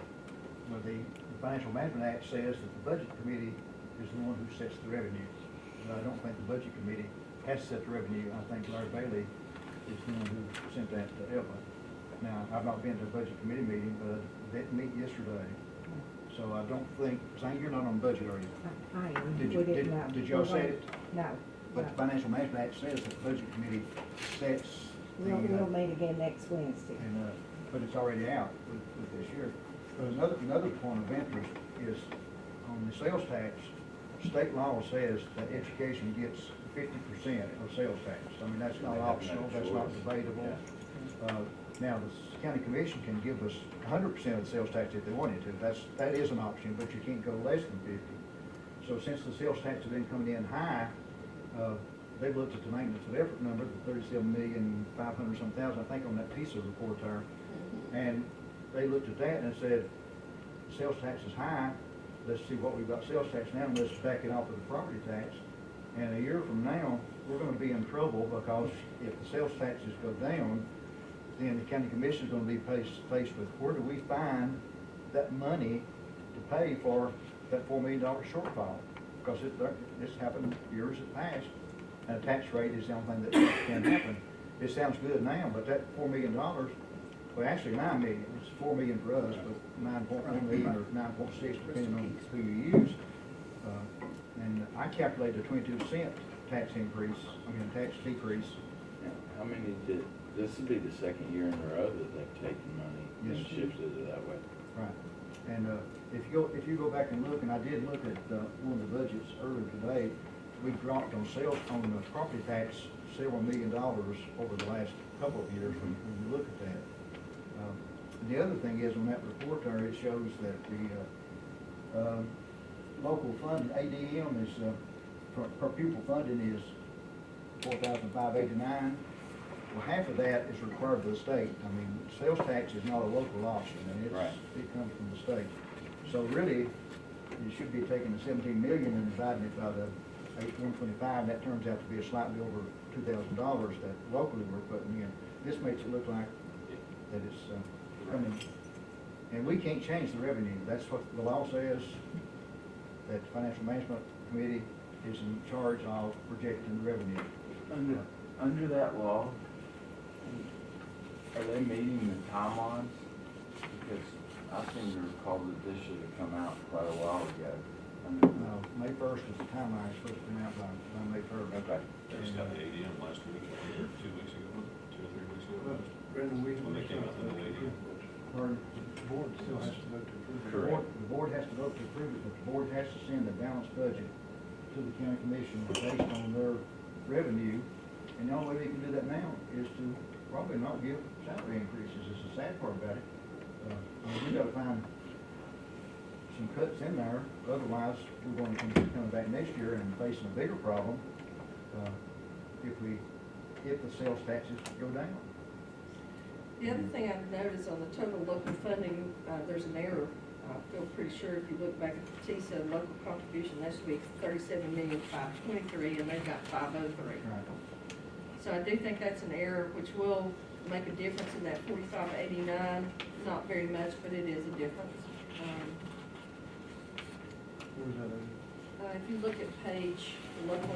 Speaker 2: Well, the Financial Management Act says that the Budget Committee is the one who sets the revenue. But I don't think the Budget Committee has to set the revenue. I think Larry Bailey is the one who sent that to Evelyn. Now, I've not been to a Budget Committee meeting, but they didn't meet yesterday. So I don't think, Zane, you're not on budget, are you?
Speaker 11: I am.
Speaker 2: Did
Speaker 11: We
Speaker 2: you,
Speaker 11: didn't know.
Speaker 2: did y'all set it?
Speaker 11: No.
Speaker 2: But the Financial Management Act says that the Budget Committee sets the,
Speaker 11: We'll meet again next Wednesday.
Speaker 2: and, but it's already out with this year. But another point of interest is on the sales tax, state law says that education gets 50% of sales tax. I mean, that's not optional, that's not debatable. Now, the county commission can give us 100% of the sales tax if they wanted to. That is an option, but you can't go less than 50. So since the sales tax has been coming in high, they've looked at the maintenance of effort number, the 37,500 some thousand, I think, on that piece of report there. And they looked at that and said, sales tax is high, let's see what we've got sales tax now, and let's back it off of the property tax. And a year from now, we're gonna be in trouble, because if the sales taxes go down, then the county commission is gonna be faced with, where do we find that money to pay for that $4 million shortfall? Because it's happened years that passed, and a tax rate is the only thing that can happen. It sounds good now, but that $4 million, well, actually $9 million, it's $4 million for us, but 9.1 million or 9.6, depending on who you use. And I calculated a 22% tax decrease.
Speaker 12: How many this would be the second year in a row that they've taken money and
Speaker 2: Yes.
Speaker 12: shifted it that way.
Speaker 2: Right. And if you go back and look, and I did look at one of the budgets earlier today, we dropped on the property tax several $1 million over the last couple of years when you look at that. The other thing is, on that report there, it shows that the local fund, ADM is, per pupil funding is $4,589. Well, half of that is required by the state. I mean, sales tax is not a local option, and it comes from the state. So really, you should be taking the 17 million and dividing it by the 125, and that turns out to be a slightly over $2,000 that locally we're putting in. This makes it look like that it's coming, and we can't change the revenue. That's what the law says, that the Financial Management Committee is in charge of projecting the revenue.
Speaker 12: Under that law, are they meeting the timelines? Because I seem to recall that this should have come out quite a while ago.
Speaker 2: May 1st is the timeline, it's supposed to come out by May 1st.
Speaker 12: Okay.
Speaker 5: They just got the ADM last week, or 2 weeks ago, 2 or 3 weeks ago.
Speaker 2: Brendan,
Speaker 5: When they came out with the ADM.
Speaker 2: The board still has to vote to approve it.
Speaker 12: Correct.
Speaker 2: The board has to vote to approve it, but the board has to send a balanced budget to the county commission based on their revenue. And the only way they can do that now is to probably not give salary increases. It's the sad part about it. We gotta find some cuts in there, otherwise we're going to be coming back next year and facing a bigger problem if the sales taxes go down.
Speaker 6: The other thing I've noticed on the total local funding, there's an error. I feel pretty sure if you look back at the TISA local contribution last week, 37,523, and they've got 503.
Speaker 2: Right.
Speaker 6: So I do think that's an error, which will make a difference in that 4589. Not very much, but it is a difference. If you look at page, the local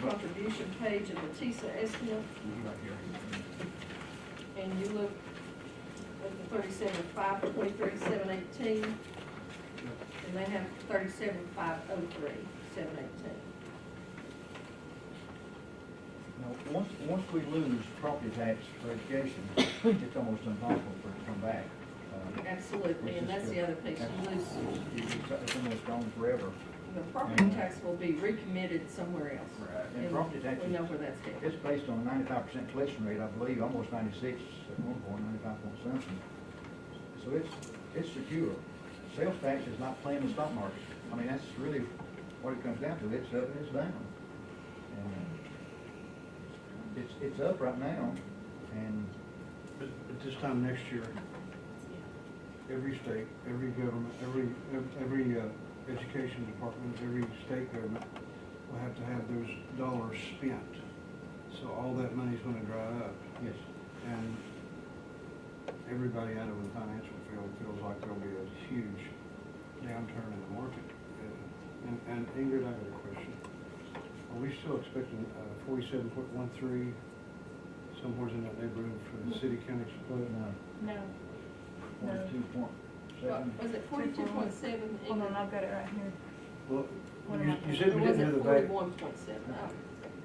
Speaker 6: contribution page of the TISA estimate, and you look at the 37,523,718, and they have 37,503,718.
Speaker 2: Now, once we lose property tax for education, it's almost impossible for it to come back.
Speaker 6: Absolutely, and that's the other piece. You lose,
Speaker 2: It's almost gone forever.
Speaker 6: the property tax will be recommitted somewhere else.
Speaker 2: Right. And property tax,
Speaker 6: we know where that's headed.
Speaker 2: it's based on a 95% collection rate, I believe, almost 96 at one point, 95 point something. So it's secure. Sales tax is not playing the stock market. I mean, that's really what it comes down to. It's up and it's down. And it's up right now, and
Speaker 13: But this time next year, every state, every government, every education department, every state government will have to have those dollars spent. So all that money's gonna dry up,
Speaker 2: Yes.
Speaker 13: and everybody I know in the financial field feels like there'll be a huge downturn in the market. And Ingrid, I got a question. Are we still expecting 47.13, somewhere in that neighborhood for the city-county split?
Speaker 2: No,
Speaker 4: No.
Speaker 2: 42.7.
Speaker 6: Was it 42.7?
Speaker 4: Hold on, I've got it right here.
Speaker 13: Well,
Speaker 4: What am I
Speaker 13: you said
Speaker 6: Or
Speaker 13: we
Speaker 6: was
Speaker 13: didn't have
Speaker 6: it
Speaker 13: the value.
Speaker 6: 41.7?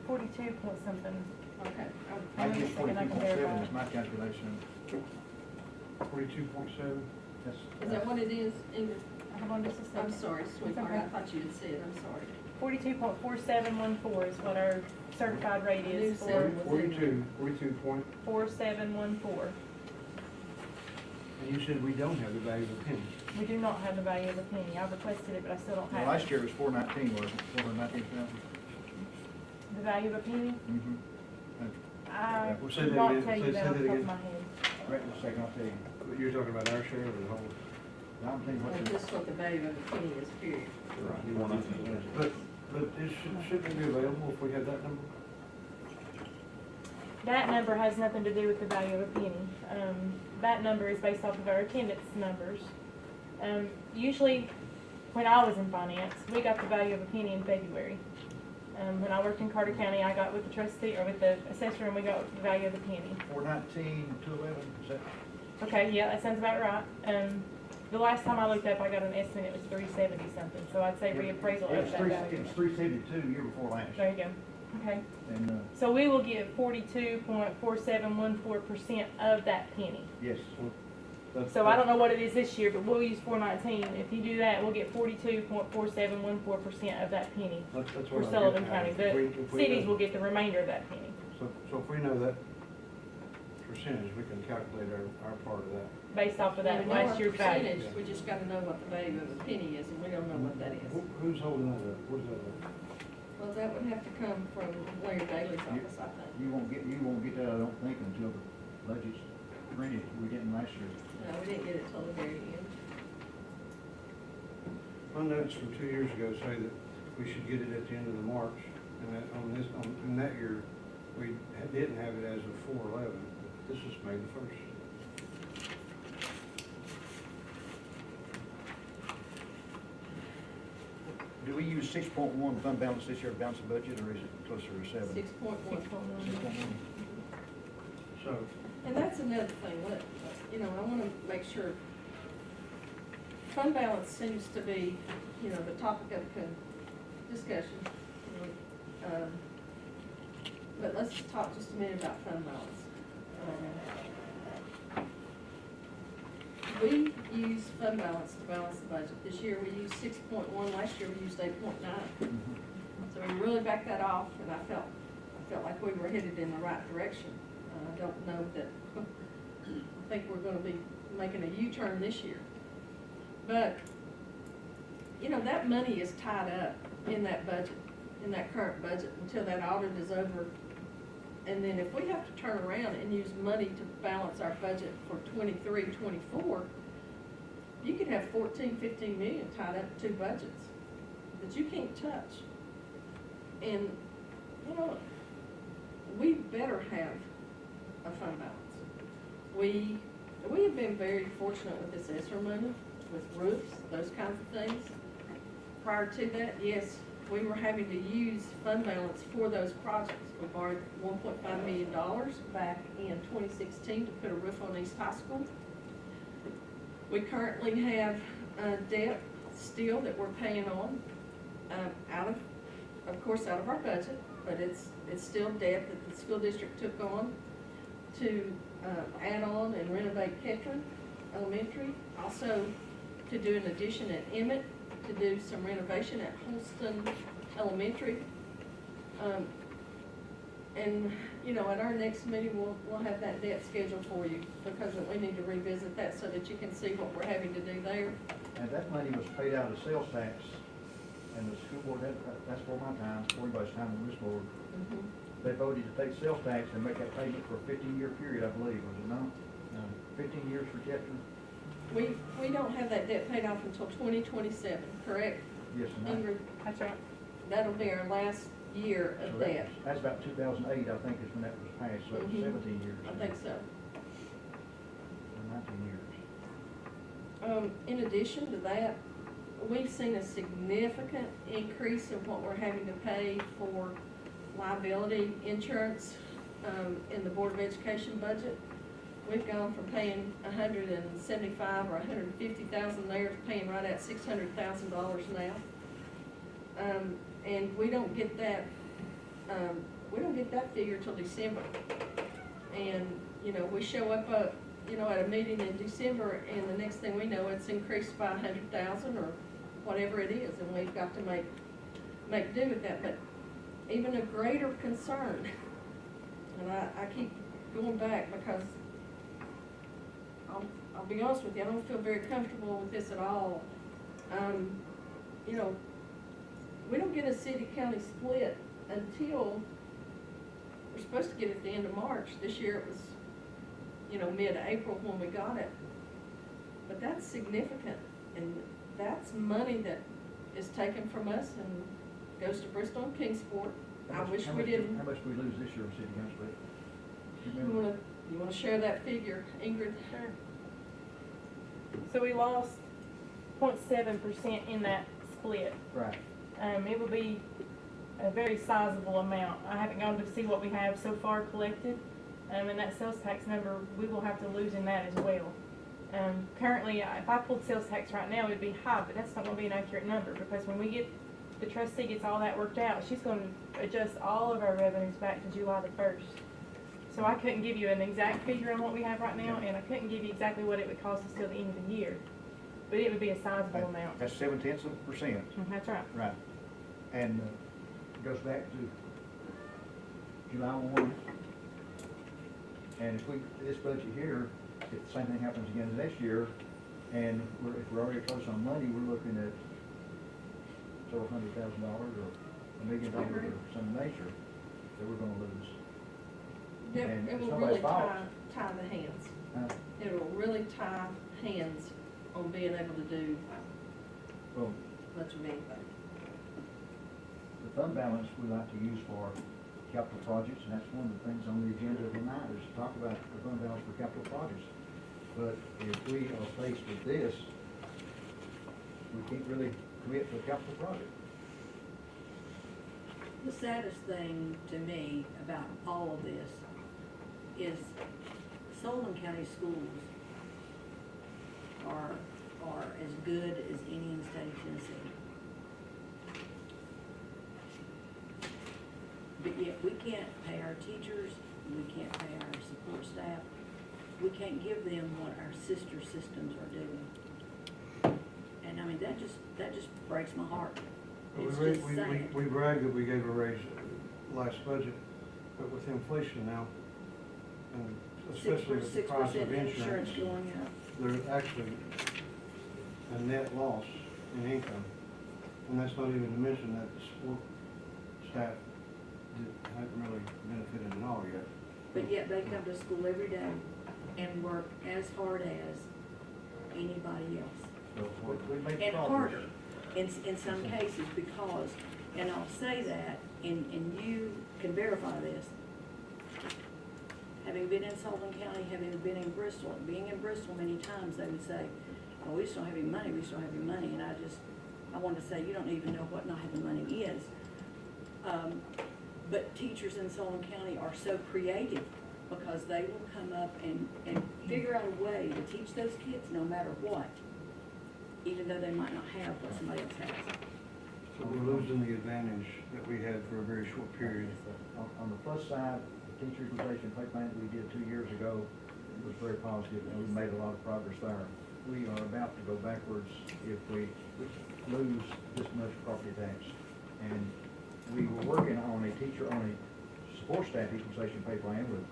Speaker 4: 42 point something.
Speaker 6: Okay.
Speaker 2: I
Speaker 4: Wait a
Speaker 2: guess
Speaker 4: second, I can
Speaker 2: 42.7
Speaker 4: verify.
Speaker 2: is my calculation.
Speaker 13: 42.7?
Speaker 2: That's.
Speaker 6: Is that what it is, Ingrid?
Speaker 4: Hold on just a second.
Speaker 6: I'm sorry, sweetheart,
Speaker 4: okay.
Speaker 6: I thought you had said, I'm sorry.
Speaker 4: 42.4714 is what our certified rate
Speaker 6: I knew
Speaker 4: is for
Speaker 6: seven was in there.
Speaker 13: 42 point,
Speaker 4: 4714.
Speaker 13: and you said we don't have the value of a penny.
Speaker 4: We do not have the value of a penny. I requested it, but I still don't
Speaker 2: Well,
Speaker 4: have
Speaker 2: last
Speaker 4: it.
Speaker 2: year it was 419, wasn't it? 419,000.
Speaker 4: The value of a penny?
Speaker 2: Mm-hmm.
Speaker 4: I
Speaker 13: Well, say
Speaker 4: could
Speaker 13: that
Speaker 4: not
Speaker 13: again.
Speaker 4: tell you
Speaker 13: Say
Speaker 4: that off the
Speaker 13: that
Speaker 4: top of
Speaker 13: again.
Speaker 4: my head.
Speaker 2: Right in a second, I'll tell you.
Speaker 13: But you're talking about our share of the whole.
Speaker 2: I'm thinking
Speaker 6: Well,
Speaker 2: what the.
Speaker 6: this is what the value of the penny is, period.
Speaker 13: But shouldn't it be available if we had that number?
Speaker 4: That number has nothing to do with the value of a penny. That number is based off of our attendance numbers. Usually, when I was in finance, we got the value of a penny in February. When I worked in Carter County, I got with the trustee, or with the assessor, and we got the value of the penny.
Speaker 2: 419, 211, is that?
Speaker 4: Okay, yeah, that sounds about right. The last time I looked up, I got an estimate, it was 370 something, so I'd say reappraisal
Speaker 2: It
Speaker 4: of
Speaker 2: was
Speaker 4: that
Speaker 2: three,
Speaker 4: value.
Speaker 2: it was 372 year before last.
Speaker 4: There you go, okay.
Speaker 2: And,
Speaker 4: So we will get 42.4714% of that penny.
Speaker 2: yes,
Speaker 4: So I don't know what it is this year, but we'll use 419. If you do that, we'll get 42.4714% of that penny
Speaker 13: That's
Speaker 4: for
Speaker 13: what I'm
Speaker 4: Sullivan
Speaker 13: getting at.
Speaker 4: County.
Speaker 13: If we-
Speaker 4: The
Speaker 13: if we
Speaker 4: cities
Speaker 13: know-
Speaker 4: will get the remainder of that penny,
Speaker 13: So if we know that percentage, we can calculate our part of that.
Speaker 4: based off of
Speaker 6: We
Speaker 4: that
Speaker 6: know
Speaker 4: last
Speaker 6: our
Speaker 4: year's value.
Speaker 6: percentage, we just gotta know what the value of the penny is, and we don't know what that is.
Speaker 13: Who's holding that up? Where's that at?
Speaker 6: Well, that would have to come from Larry Bailey's office, I think.
Speaker 2: you won't get that, I don't think, until the budget's printed. We didn't last year.
Speaker 6: No, we didn't get it till the very end.
Speaker 13: My notes from 2 years ago say that we should get it at the end of the March, and that in that year, we didn't have it as of 4/11. This is May the 1st.
Speaker 2: Do we use 6.1 fund balance this year to balance the budget, or is it closer to 7?
Speaker 6: 6.1.
Speaker 2: 6.1.
Speaker 13: So,
Speaker 6: And that's another thing, look, you know, I wanna make sure, fund balance seems to be, you know, the topic of discussion. But let's talk just a minute about fund balance. We use fund balance to balance the budget. This year we used 6.1, last year we used 8.9. So we really backed that off, and I felt like we were headed in the right direction. I don't know that, I think we're gonna be making a U-turn this year. But, you know, that money is tied up in that budget, in that current budget, until that audit is over. And then if we have to turn around and use money to balance our budget for 23, 24, you could have 14, 15 million tied up in two budgets that you can't touch. And, you know, we better have a fund balance. We have been very fortunate with this ESSER money, with roofs, those kinds of things. Prior to that, yes, we were having to use fund balance for those projects. We borrowed $1.5 million back in 2016 to put a roof on East High School. We currently have debt still that we're paying on out of course, out of our budget, but it's still debt that the school district took on to add on and renovate Ketron Elementary. Also to do an addition at Emmett, to do some renovation at Holston Elementary. And, you know, at our next meeting, we'll have that debt scheduled for you, because we need to revisit that so that you can see what we're having to do there.
Speaker 2: And that money was paid out of sales tax, and the school board, that's for my time, for everybody's time on this board. They voted to take sales tax and make that payment for a 15-year period, I believe, was it not? 15 years for Ketron?
Speaker 6: We don't have that debt paid off until 2027, correct?
Speaker 2: Yes, and
Speaker 6: Ingrid?
Speaker 4: That's right.
Speaker 6: That'll be our last year
Speaker 2: So
Speaker 6: of debt.
Speaker 2: that's about 2008, I think, is when that was passed, so it's
Speaker 6: Mhm.
Speaker 2: 17 years.
Speaker 6: I think so.
Speaker 2: Or 19 years.
Speaker 6: In addition to that, we've seen a significant increase in what we're having to pay for liability insurance, in the Board of Education budget. We've gone from paying $175,000 or $150,000 there to paying right at $600,000 now. And we don't get that figure till December. And, you know, we show up, you know, at a meeting in December, and the next thing we know, it's increased by 100,000 or whatever it is, and we've got to make do with that. But even a greater concern, and I keep going back because I'll be honest with you, I don't feel very comfortable with this at all. You know, we don't get a city-county split until, we're supposed to get it at the end of March. This year it was, you know, mid-April when we got it. But that's significant, and that's money that is taken from us and goes to Bristol and Kingsport. I wish we didn't.
Speaker 2: How much did we lose this year on city council split? Do you
Speaker 6: You
Speaker 2: remember?
Speaker 6: wanna share that figure, Ingrid?
Speaker 4: Sure. So we lost 0.7% in that split.
Speaker 2: Right.
Speaker 4: It would be a very sizable amount. I haven't gone to see what we have so far collected, and that sales tax number, we will have to lose in that as well. Currently, if I pulled sales tax right now, it'd be high, but that's not gonna be an accurate number, because when the trustee gets all that worked out, she's gonna adjust all of our revenues back to July the 1st. So I couldn't give you an exact figure on what we have right now, and I couldn't give you exactly what it would cost us till the end of the year. But it would be a sizable amount.
Speaker 2: That's 0.7%.
Speaker 4: That's right.
Speaker 2: Right. And it goes back to July 1. And if this budget here, if the same thing happens again next year, and if we're already close on money, we're looking at several $100,000 or $1 million or some nature that we're gonna lose. And
Speaker 6: It
Speaker 2: it's
Speaker 6: will
Speaker 2: nobody's
Speaker 6: really
Speaker 2: fault.
Speaker 6: tie the hands.
Speaker 2: Huh?
Speaker 6: It will really tie hands on being able to do
Speaker 2: Well,
Speaker 6: much of anything.
Speaker 2: the fund balance we like to use for capital projects, and that's one of the things on the agenda tonight, is to talk about the fund balance for capital projects. But if we are faced with this, we can't really commit to a capital project.
Speaker 8: The saddest thing to me about all of this is Sullivan County schools are as good as any in the state of Tennessee. But yet we can't pay our teachers, we can't pay our support staff, we can't give them what our sister systems are doing. And I mean, that just breaks my heart. It's just sad.
Speaker 13: We brag that we gave a raise last budget, but with inflation now, and especially with the price of
Speaker 8: 6%
Speaker 13: insurance,
Speaker 8: going up.
Speaker 13: there's actually a net loss in income. And that's not even to mention that the support staff haven't really benefited at all yet.
Speaker 8: But yet they come to school every day and work as hard as anybody else.
Speaker 2: So we make
Speaker 8: And
Speaker 2: progress.
Speaker 8: harder in some cases, because, and I'll say that, and you can verify this, having been in Sullivan County, having been in Bristol, being in Bristol many times, they would say, oh, we just don't have any money, we just don't have any money. And I want to say, you don't even know what not having money is. But teachers in Sullivan County are so creative, because they will come up and figure out a way to teach those kids no matter what, even though they might not have what somebody else has.
Speaker 13: So we're losing the advantage that we had for a very short period.
Speaker 2: On the plus side, the teacher equalization pay plan that we did 2 years ago was very positive, and we made a lot of progress there. We are about to go backwards if we lose this much property tax. And we were working on a teacher-only support staff equalization pay plan with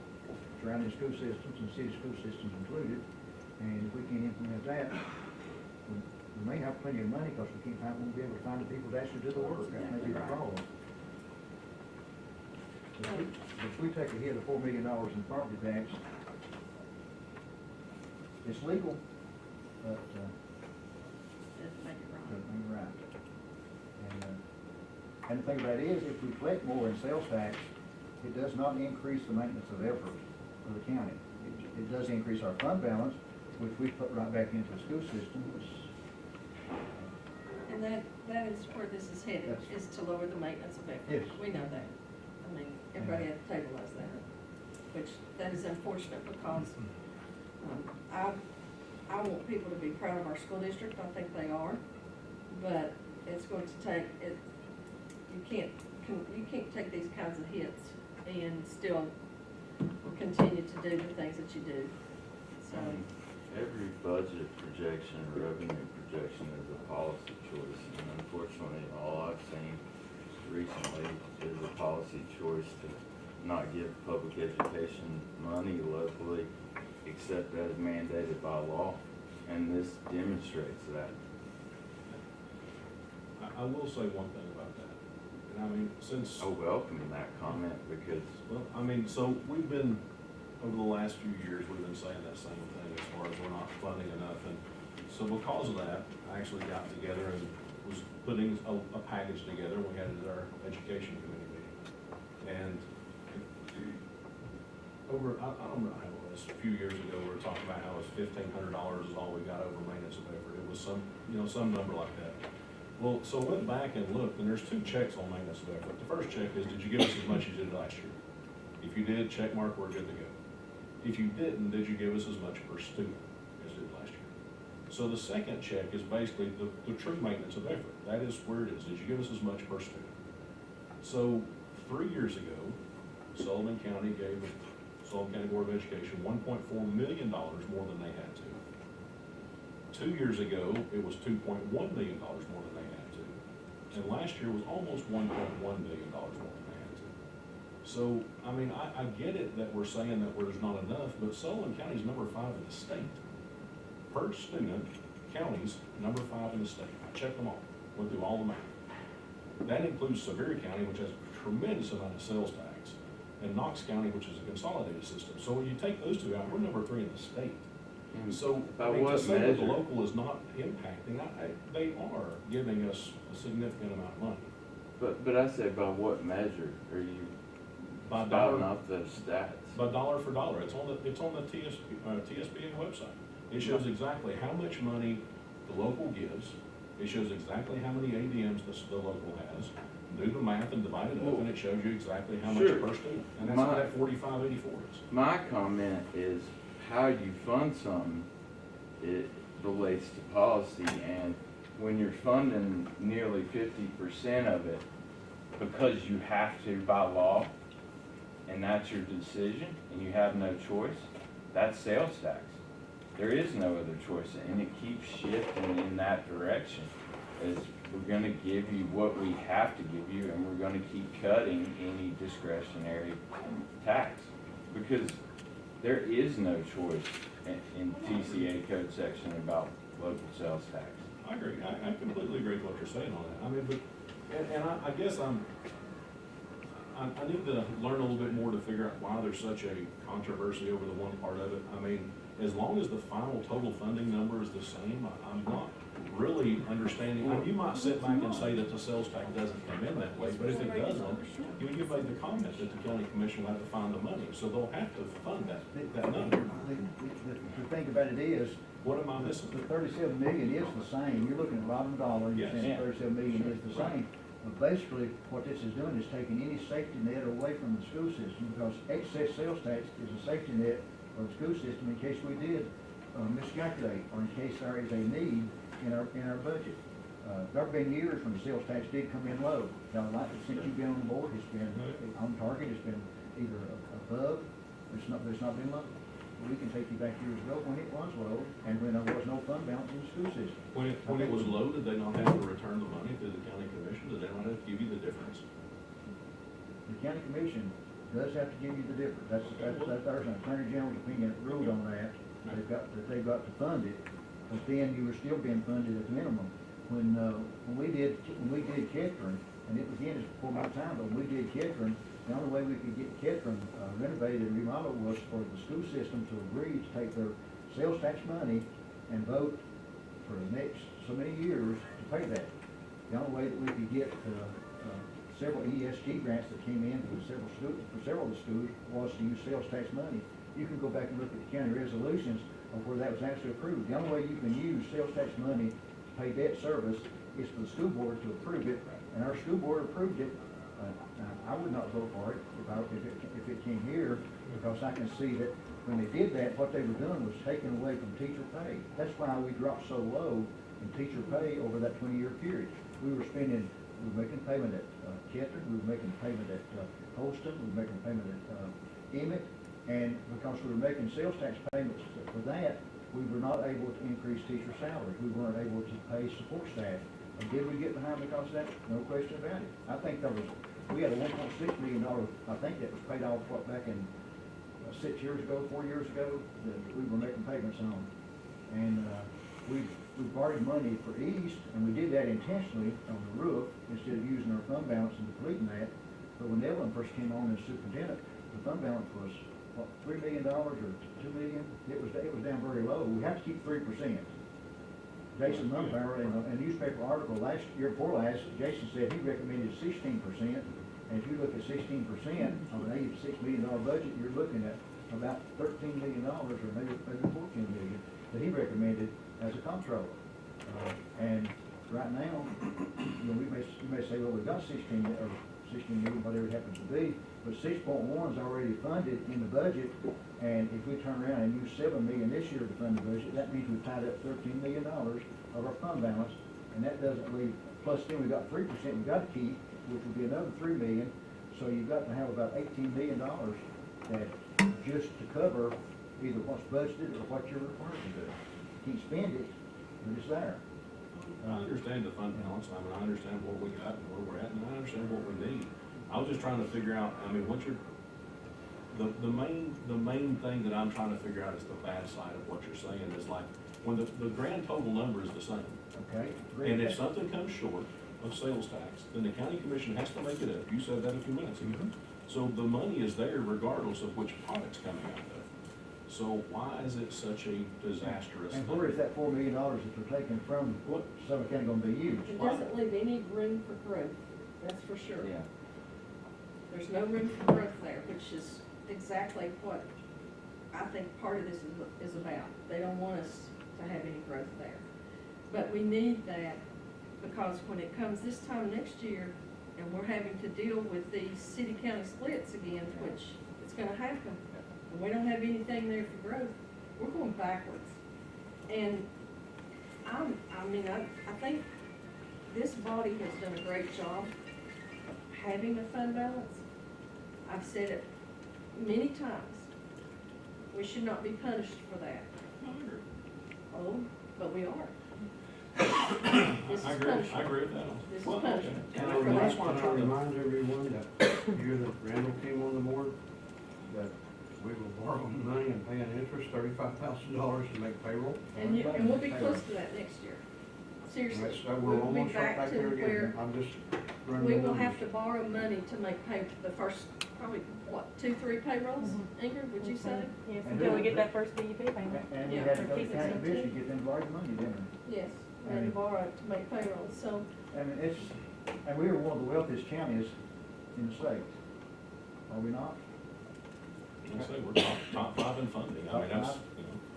Speaker 2: surrounding school systems and city school systems included. And if we can implement that, we may have plenty of money, because we won't be able to find the people to actually do the work. That may be the problem. If we take a hit of $4 million in property tax, it's legal, but
Speaker 8: Doesn't make it right.
Speaker 2: doesn't mean right. And And the thing about it is, if we collect more in sales tax, it does not increase the maintenance of effort for the county. It does increase our fund balance, which we put right back into the school system, which,
Speaker 6: And that is where this is headed,
Speaker 2: Yes.
Speaker 6: is to lower the maintenance of effort.
Speaker 2: Yes.
Speaker 6: We know that. I mean, everybody at the table knows that, which, that is unfortunate because, I want people to be proud of our school district, I think they are, but it's going to take, you can't take these kinds of hits and still continue to do the things that you do, so.
Speaker 12: Every budget projection, revenue projection is a policy choice, and unfortunately, all I've seen recently is a policy choice to not give public education money locally except as mandated by law, and this demonstrates that.
Speaker 5: I will say one thing about that, and I mean, since.
Speaker 12: I welcome that comment because,
Speaker 5: Well, I mean, so we've been, over the last few years, we've been saying that same thing as far as we're not funding enough. And so because of that, I actually got together and was putting a package together. We had it at our education committee meeting. And I don't know how it was, a few years ago, we were talking about how it was $1,500 is all we got over maintenance of effort. It was some number like that. Well, so I went back and looked, and there's 2 checks on maintenance of effort. The first check is, did you give us as much as you did last year? If you did, check mark, we're good to go. If you didn't, did you give us as much per student as you did last year? So the second check is basically the true maintenance of effort. That is where it is. Did you give us as much per student? So 3 years ago, Sullivan County gave the Sullivan County Board of Education $1.4 million more than they had to. 2 years ago, it was $2.1 million more than they had to. And last year was almost $1.1 million more than they had to. So, I mean, I get it that we're saying that there's not enough, but Sullivan County's number 5 in the state. Per student, counties, number 5 in the state. I checked them all, went through all the math. That includes Sevier County, which has a tremendous amount of sales tax, and Knox County, which is a consolidated system. So when you take those 2 out, we're number 3 in the state. So, I mean, to say that the local is not impacting, they are giving us a significant amount of money.
Speaker 12: but I say, by what measure are you
Speaker 5: By
Speaker 12: spouting
Speaker 5: dollar,
Speaker 12: off those stats?
Speaker 5: by dollar for dollar. It's on the TSBA website. It shows exactly how much money the local gives. It shows exactly how many ADMs the local has. Do the math and divide it up, and it shows you exactly how much
Speaker 12: Sure.
Speaker 5: per student. And that's what that 4584 is.
Speaker 12: My comment is how you fund something, it relates to policy, and when you're funding nearly 50% of it because you have to by law, and that's your decision, and you have no choice, that's sales tax. There is no other choice, and it keeps shifting in that direction. Is we're gonna give you what we have to give you, and we're gonna keep cutting any discretionary tax. Because there is no choice in TCA code section about local sales tax.
Speaker 5: I agree. I completely agree with what you're saying on that. I mean, but, and I guess I need to learn a little bit more to figure out why there's such a controversy over the one part of it. I mean, as long as the final total funding number is the same, I'm not really understanding. You might sit back and say that the sales tax doesn't come in that way, but if it doesn't, you made the comment that the county commission will have to find the money, so they'll have to fund that number.
Speaker 2: the thing about it is,
Speaker 5: What am I missing?
Speaker 2: the 37 million is the same. You're looking at bottom dollar, you're
Speaker 5: Yes.
Speaker 2: saying 37 million is the same. But basically, what this is doing is taking any safety net away from the school system, because excess sales tax is a safety net for the school system in case we did miscalculate, or in case there is a need in our budget. There have been years when the sales tax did come in low. Now, like, since you've been on the board, it's been on target, it's been either above, it's not been low. We can take you back years ago when it was low, and when there was no fund balance in the school system.
Speaker 5: When it was low, did they not have to return the money to the county commission? Did they not have to give you the difference?
Speaker 2: The county commission does have to give you the difference. There's an attorney general's opinion that ruled on that. They've got to fund it, but then you were still being funded at minimum. When we did Kettering, and it again is before my time, but when we did Kettering, the only way we could get Kettering renovated and remodeled was for the school system to agree to take their sales tax money and vote for the next so many years to pay that. The only way that we could get several ESG grants that came in for several of the schools was to use sales tax money. You can go back and look at the county resolutions of where that was actually approved. The only way you can use sales tax money to pay debt service is for the school board to approve it, and our school board approved it. I would not vote for it if it came here, because I can see that when they did that, what they were doing was taking away from teacher pay. That's why we dropped so low in teacher pay over that 20-year period. We were making payment at Kettering, we were making payment at Holston, we were making payment at Emmett, and because we were making sales tax payments for that, we were not able to increase teacher salaries. We weren't able to pay support staff. And did we get behind because of that? No question about it. I think we had a $1.6 million, I think that was paid off, back in 6 years ago, 4 years ago, that we were making payments on. And we borrowed money for East, and we did that intentionally on the roof, instead of using our fund balance and depleting that. But when Evelyn first came on as superintendent, the fund balance was, what, $3 million or $2 million? It was down very low. We have to keep 3%. Jason Mumpauer, in a newspaper article last year, before last, Jason said he recommended 16%. And if you look at 16% of an $86 million budget, you're looking at about $13 million, or maybe $14 million, that he recommended as a comptroller. And right now, you may say, well, we've got 16 million, whatever it happens to be, but 6.1 is already funded in the budget. And if we turn around and use $7 million this year to fund the budget, that means we've tied up $13 million of our fund balance, and that doesn't leave. Plus, then we've got 3% we've got to keep, which would be another $3 million. So you've got to have about $18 million that just to cover either what's budgeted or what you're required to do. You can't spend it, but it's there.
Speaker 5: I understand the fund balance, I mean, I understand what we got and where we're at, and I understand what we need. I was just trying to figure out, I mean, what's your, the main thing that I'm trying to figure out is the bad side of what you're saying is like, when the grand total number is the same.
Speaker 2: Okay.
Speaker 5: And if something comes short of sales tax, then the county commission has to make it up. You said that a few minutes ago. So the money is there regardless of which product's coming out of it. So why is it such a disastrous thing?
Speaker 2: And where is that $4 million that they're taking from, what Sullivan County gonna be used?
Speaker 6: It doesn't leave any room for growth, that's for sure.
Speaker 1: Yeah.
Speaker 6: There's no room for growth there, which is exactly what I think part of this is about. They don't want us to have any growth there. But we need that, because when it comes this time next year, and we're having to deal with these city-county splits again, which it's gonna happen, and we don't have anything there for growth, we're going backwards. And I think this body has done a great job of having a fund balance. I've said it many times. We should not be punished for that. Oh, but we are. This is punishment.
Speaker 5: I agree with that.
Speaker 6: This is
Speaker 5: Well,
Speaker 6: punishment.
Speaker 5: okay.
Speaker 13: Can I remind everyone that the year that Randall came on the board, that we were borrowing money and paying interest, $35,000 to make payroll?
Speaker 6: And we'll be close to that next year. Seriously.
Speaker 13: We're
Speaker 6: We'll be
Speaker 13: almost right back
Speaker 6: to
Speaker 13: there again.
Speaker 6: where
Speaker 13: I'm just running
Speaker 6: we
Speaker 13: the
Speaker 6: will have
Speaker 13: numbers.
Speaker 6: to borrow money to make the first, probably, what, 2-3 payrolls? Ingrid, would you say?
Speaker 4: Yes,
Speaker 2: And
Speaker 4: until we
Speaker 2: then-
Speaker 4: get that first DUP payment.
Speaker 2: And we
Speaker 4: Yeah.
Speaker 2: had to go to
Speaker 4: Keep it
Speaker 2: county
Speaker 4: simple.
Speaker 2: commission to get them borrowed money, didn't we?
Speaker 6: Yes, we had to borrow it to make payrolls, so,
Speaker 2: I mean, and we are one of the wealthiest counties in the state, are we not?
Speaker 5: I say we're top five in funding. I mean, that's,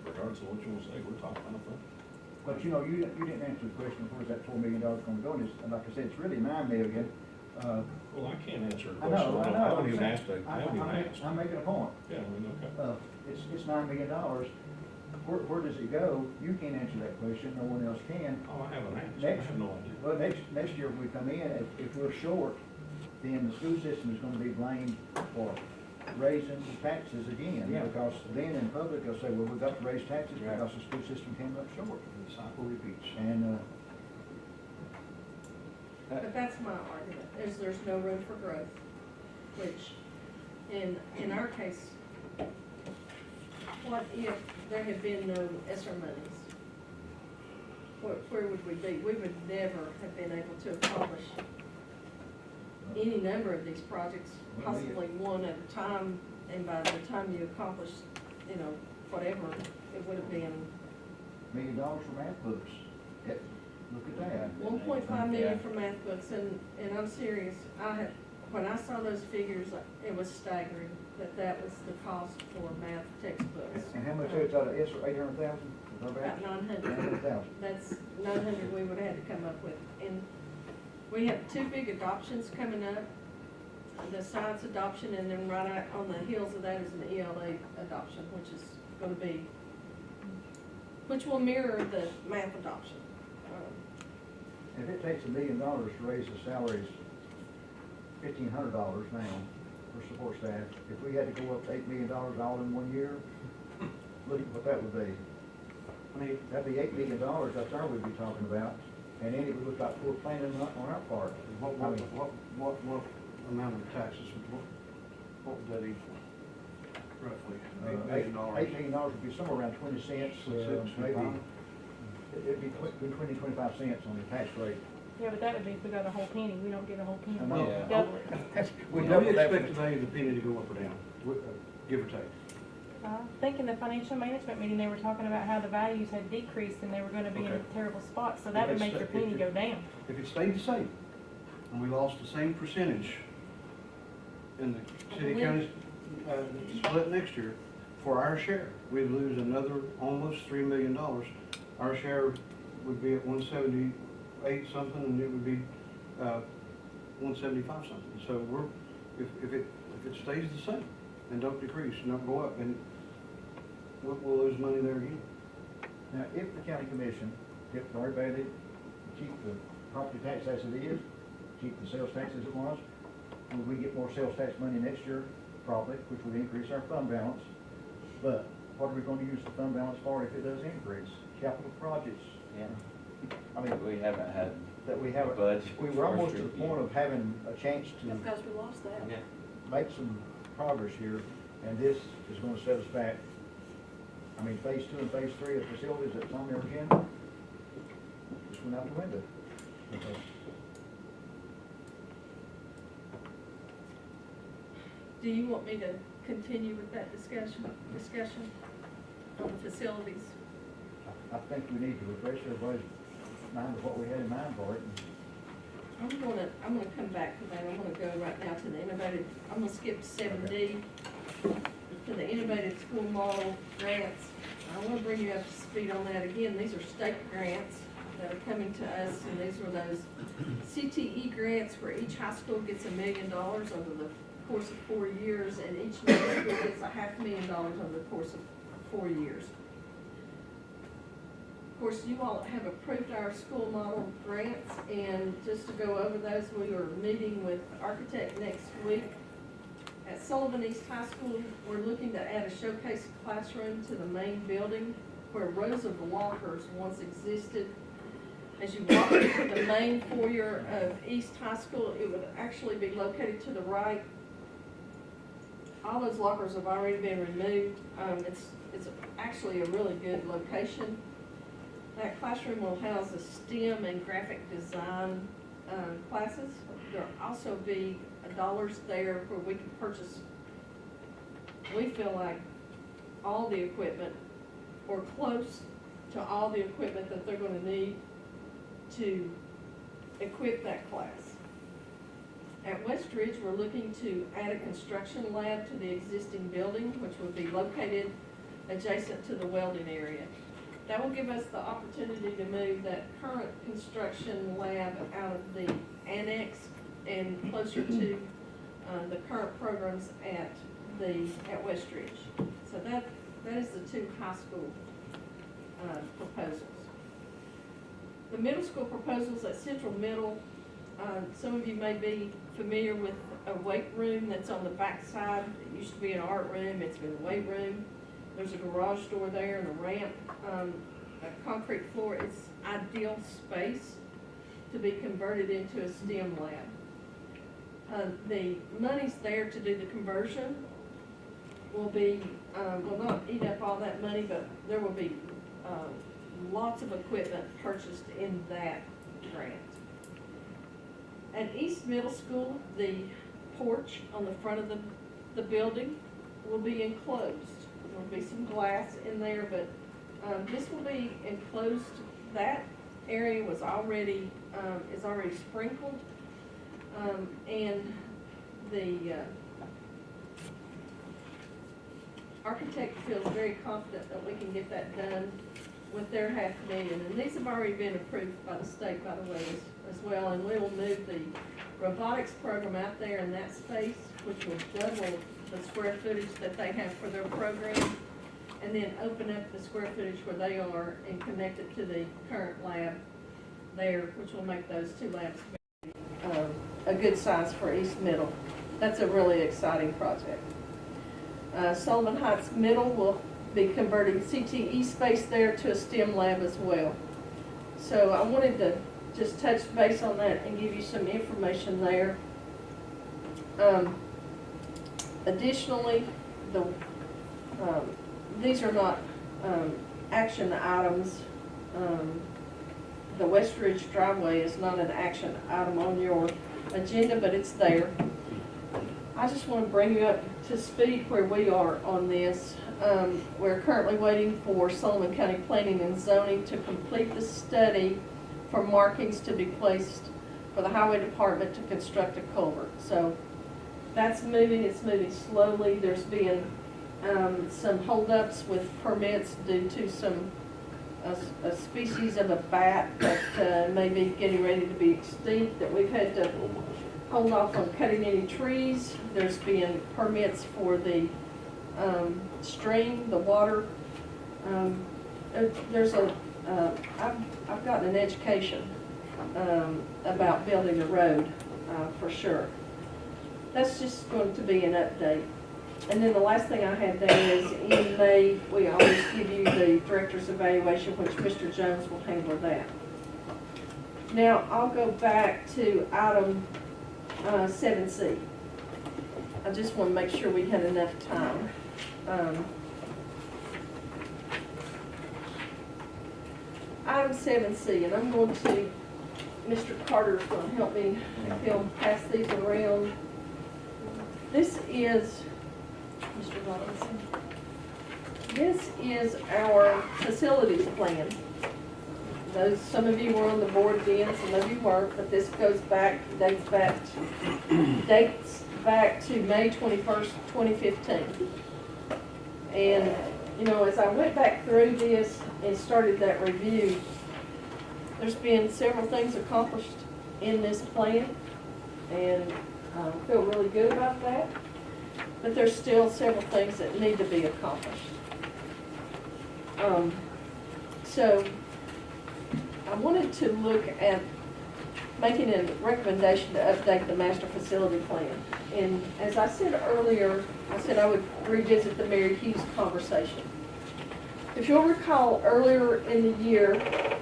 Speaker 5: regardless of what you want to say, we're top five funding.
Speaker 2: But you didn't answer the question, where's that $4 million gonna go? And like I said, it's really $9 million.
Speaker 5: Well, I can't answer a
Speaker 2: I
Speaker 5: question.
Speaker 2: know.
Speaker 5: I haven't even asked
Speaker 2: I'm
Speaker 5: asked.
Speaker 2: I'm making a point.
Speaker 5: Yeah, I mean, okay.
Speaker 2: It's $9 million. Where does it go? You can't answer that question, no one else can.
Speaker 5: Oh, I haven't asked. I have no idea.
Speaker 2: Well, next year when we come in, if we're short, then the school system is gonna be blamed for raising the taxes again.
Speaker 13: Yeah.
Speaker 2: Because then in public, they'll say, well, we've got to raise taxes
Speaker 13: Right.
Speaker 2: because the school system came up short.
Speaker 13: The cycle repeats.
Speaker 2: And,
Speaker 6: but that's my argument, is there's no room for growth, which, in our case, what if there had been no ESSER monies? Where would we be? We would never have been able to accomplish any number of these projects, possibly one at a time, and by the time you accomplish, whatever, it would have been.
Speaker 2: $1 million for math books. Look at that.
Speaker 6: 1.5 million for math books, and I'm serious, when I saw those figures, it was staggering that was the cost for math textbooks.
Speaker 2: And how much is out of S, 800,000?
Speaker 6: About 900.
Speaker 2: 900,000.
Speaker 6: That's 900 we would have had to come up with. And we have two big adoptions coming up, the science adoption, and then right out on the heels of that is an ELA adoption, which will mirror the math adoption.
Speaker 2: If it takes $1 million to raise the salaries $1,500 now for support staff, if we had to go up to $8 million all in 1 year, look at what that would be. I mean, that'd be $8 million, that's all we'd be talking about, and then it would look like poor planning on our part.
Speaker 13: What amount of taxes, what would that equal? Roughly, $8 million.
Speaker 2: $8 million would be somewhere around 20 cents, maybe. It'd be between 20 and 25 cents on the tax rate.
Speaker 4: Yeah, but that would be if we got a whole penny, we don't get a whole penny.
Speaker 2: I know.
Speaker 12: Yeah.
Speaker 4: Double it.
Speaker 2: We
Speaker 13: Do
Speaker 2: double
Speaker 13: you
Speaker 2: that.
Speaker 13: expect the value of the penny to go up or down, give or take?
Speaker 4: I think in the financial management meeting, they were talking about how the values had decreased and they were gonna be in a
Speaker 13: Okay.
Speaker 4: terrible spot, so that would make your penny go down.
Speaker 13: If it stayed the same, and we lost the same percentage in the city county split next year, for our share, we'd lose another almost $3 million. Our share would be at 178 something, and it would be 175 something. So if it stays the same and don't decrease and don't go up, and we'll lose money there again.
Speaker 2: Now, if the county commission, if Lori Bailey, keep the property tax as it is, keep the sales tax as it was, will we get more sales tax money next year? Probably, which would increase our fund balance. But what are we going to use the fund balance for if it does increase? Capital projects.
Speaker 12: Yeah.
Speaker 2: I mean,
Speaker 12: We haven't had
Speaker 2: that we
Speaker 12: a
Speaker 2: have,
Speaker 12: budget.
Speaker 2: we were almost to the point of having a chance to
Speaker 8: Because we lost that.
Speaker 12: Yeah.
Speaker 2: make some progress here, and this is going to set us back. I mean, phase 2 and phase 3 of facilities that's on their agenda, just went out the window. Because
Speaker 6: Do you want me to continue with that discussion on the facilities?
Speaker 2: I think we need to refresh everybody's mind of what we had in mind for it.
Speaker 6: I'm gonna come back to that. I'm gonna go right now to the innovative, I'm gonna skip 7D to the innovative school model grants. I wanna bring you up to speed on that again. These are state grants that are coming to us, and these were those CTE grants where each high school gets $1 million over the course of 4 years, and each middle school gets $500,000 over the course of 4 years. Of course, you all have approved our school model grants, and just to go over those, we are meeting with the architect next week. At Sullivan East High School, we're looking to add a showcase classroom to the main building where rows of lockers once existed. As you walk into the main foyer of East High School, it would actually be located to the right. All those lockers have already been removed. It's actually a really good location. That classroom will house the STEM and graphic design classes. There'll also be dollars there where we can purchase, we feel like, all the equipment or close to all the equipment that they're going to need to equip that class. At Westridge, we're looking to add a construction lab to the existing building, which will be located adjacent to the welding area. That will give us the opportunity to move that current construction lab out of the annex and closer to the current programs at Westridge. So that is the two high school proposals. The middle school proposals at Central Middle, some of you may be familiar with a weight room that's on the back side. It used to be an art room, it's been a weight room. There's a garage door there and a ramp, a concrete floor. It's ideal space to be converted into a STEM lab. The money's there to do the conversion will be, will not eat up all that money, but there will be lots of equipment purchased in that grant. At East Middle School, the porch on the front of the building will be enclosed. There will be some glass in there, but this will be enclosed. That area was already, is already sprinkled. And the architect feels very confident that we can get that done with their $500,000. And these have already been approved by the state, by the way, as well. And we will move the robotics program out there in that space, which will double the square footage that they have for their program, and then open up the square footage where they are and connect it to the current lab there, which will make those two labs a good size for East Middle. That's a really exciting project. Sullivan Heights Middle will be converting CTE space there to a STEM lab as well. So I wanted to just touch base on that and give you some information there. Additionally, these are not action items. The West Ridge driveway is not an action item on your agenda, but it's there. I just want to bring you up to speed where we are on this. We're currently waiting for Sullivan County Planning and Zoning to complete the study for markings to be placed for the Highway Department to construct a culvert. So that's moving. It's moving slowly. There's been some holdups with permits due to a species of a bat that may be getting ready to be extinct, that we've had to hold off on cutting any trees. There's been permits for the stream, the water. I've gotten an education about building a road for sure. That's just going to be an update. And then the last thing I had there is in May, we always give you the director's evaluation, which Mr. Jones will handle that. Now, I'll go back to item 7C. I just want to make sure we had enough time. Item 7C, and I'm going to, Mr. Carter's going to help me if he'll pass these around. This is, Mr. Robinson, this is our facilities plan. Some of you were on the board then, some of you weren't, but this goes back, dates back to May 21st, 2015. And, you know, as I went back through this and started that review, there's been several things accomplished in this plan, and I feel really good about that. But there's still several things that need to be accomplished. So I wanted to look at making a recommendation to update the master facility plan. And as I said earlier, I said I would revisit the Mary Hughes conversation. If you'll recall, earlier in the year,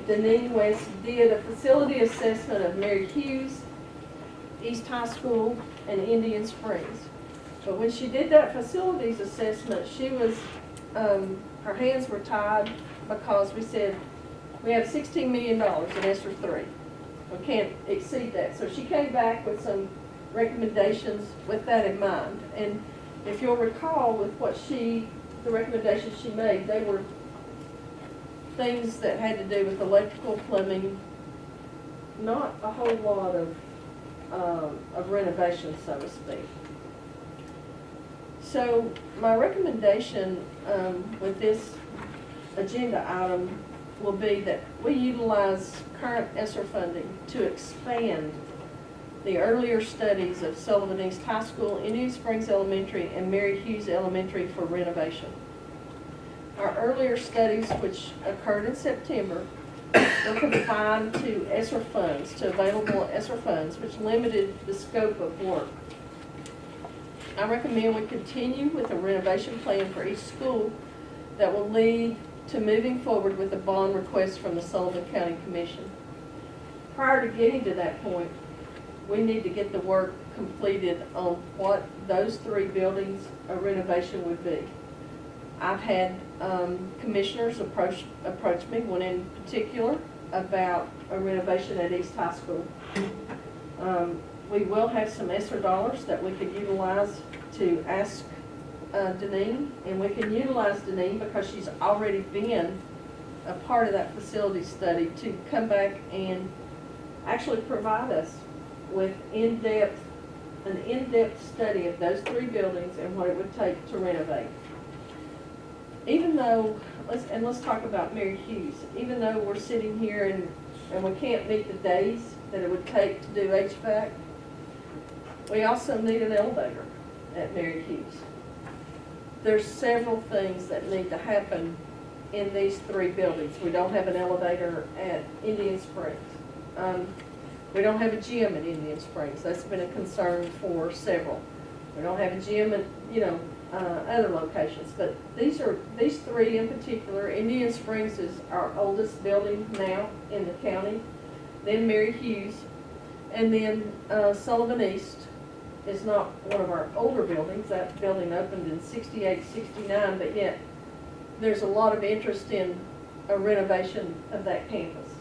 Speaker 6: Deneen West did a facility assessment of Mary Hughes, East High School, and Indian Springs. But when she did that facilities assessment, she was, her hands were tied because we said, we have $16 million in ESSER 3. We can't exceed that. So she came back with some recommendations with that in mind. And if you'll recall with what the recommendations she made, they were things that had to do with electrical, plumbing, not a whole lot of renovation, so to speak. So my recommendation with this agenda item will be that we utilize current ESSER funding to expand the earlier studies of Sullivan East High School, Indian Springs Elementary, and Mary Hughes Elementary for renovation. Our earlier studies, which occurred in September, were confined to ESSER funds, to available ESSER funds, which limited the scope of work. I recommend we continue with a renovation plan for each school that will lead to moving forward with a bond request from the Sullivan County Commission. Prior to getting to that point, we need to get the work completed on what those three buildings a renovation would be. I've had commissioners approach me, one in particular, about a renovation at East High School. We will have some ESSER dollars that we could utilize to ask Deneen, and we can utilize Deneen because she's already been a part of that facility study to come back and actually provide us with an in-depth study of those three buildings and what it would take to renovate. Even though, let's talk about Mary Hughes, even though we're sitting here and we can't meet the days that it would take to do HVAC, we also need an elevator at Mary Hughes. There's several things that need to happen in these three buildings. We don't have an elevator at Indian Springs. We don't have a gym at Indian Springs. That's been a concern for several. We don't have a gym at, other locations. But these three in particular. Indian Springs is our oldest building now in the county. Then Mary Hughes. And then Sullivan East is not one of our older buildings. That building opened in 68, 69, but yet there's a lot of interest in a renovation of that campus.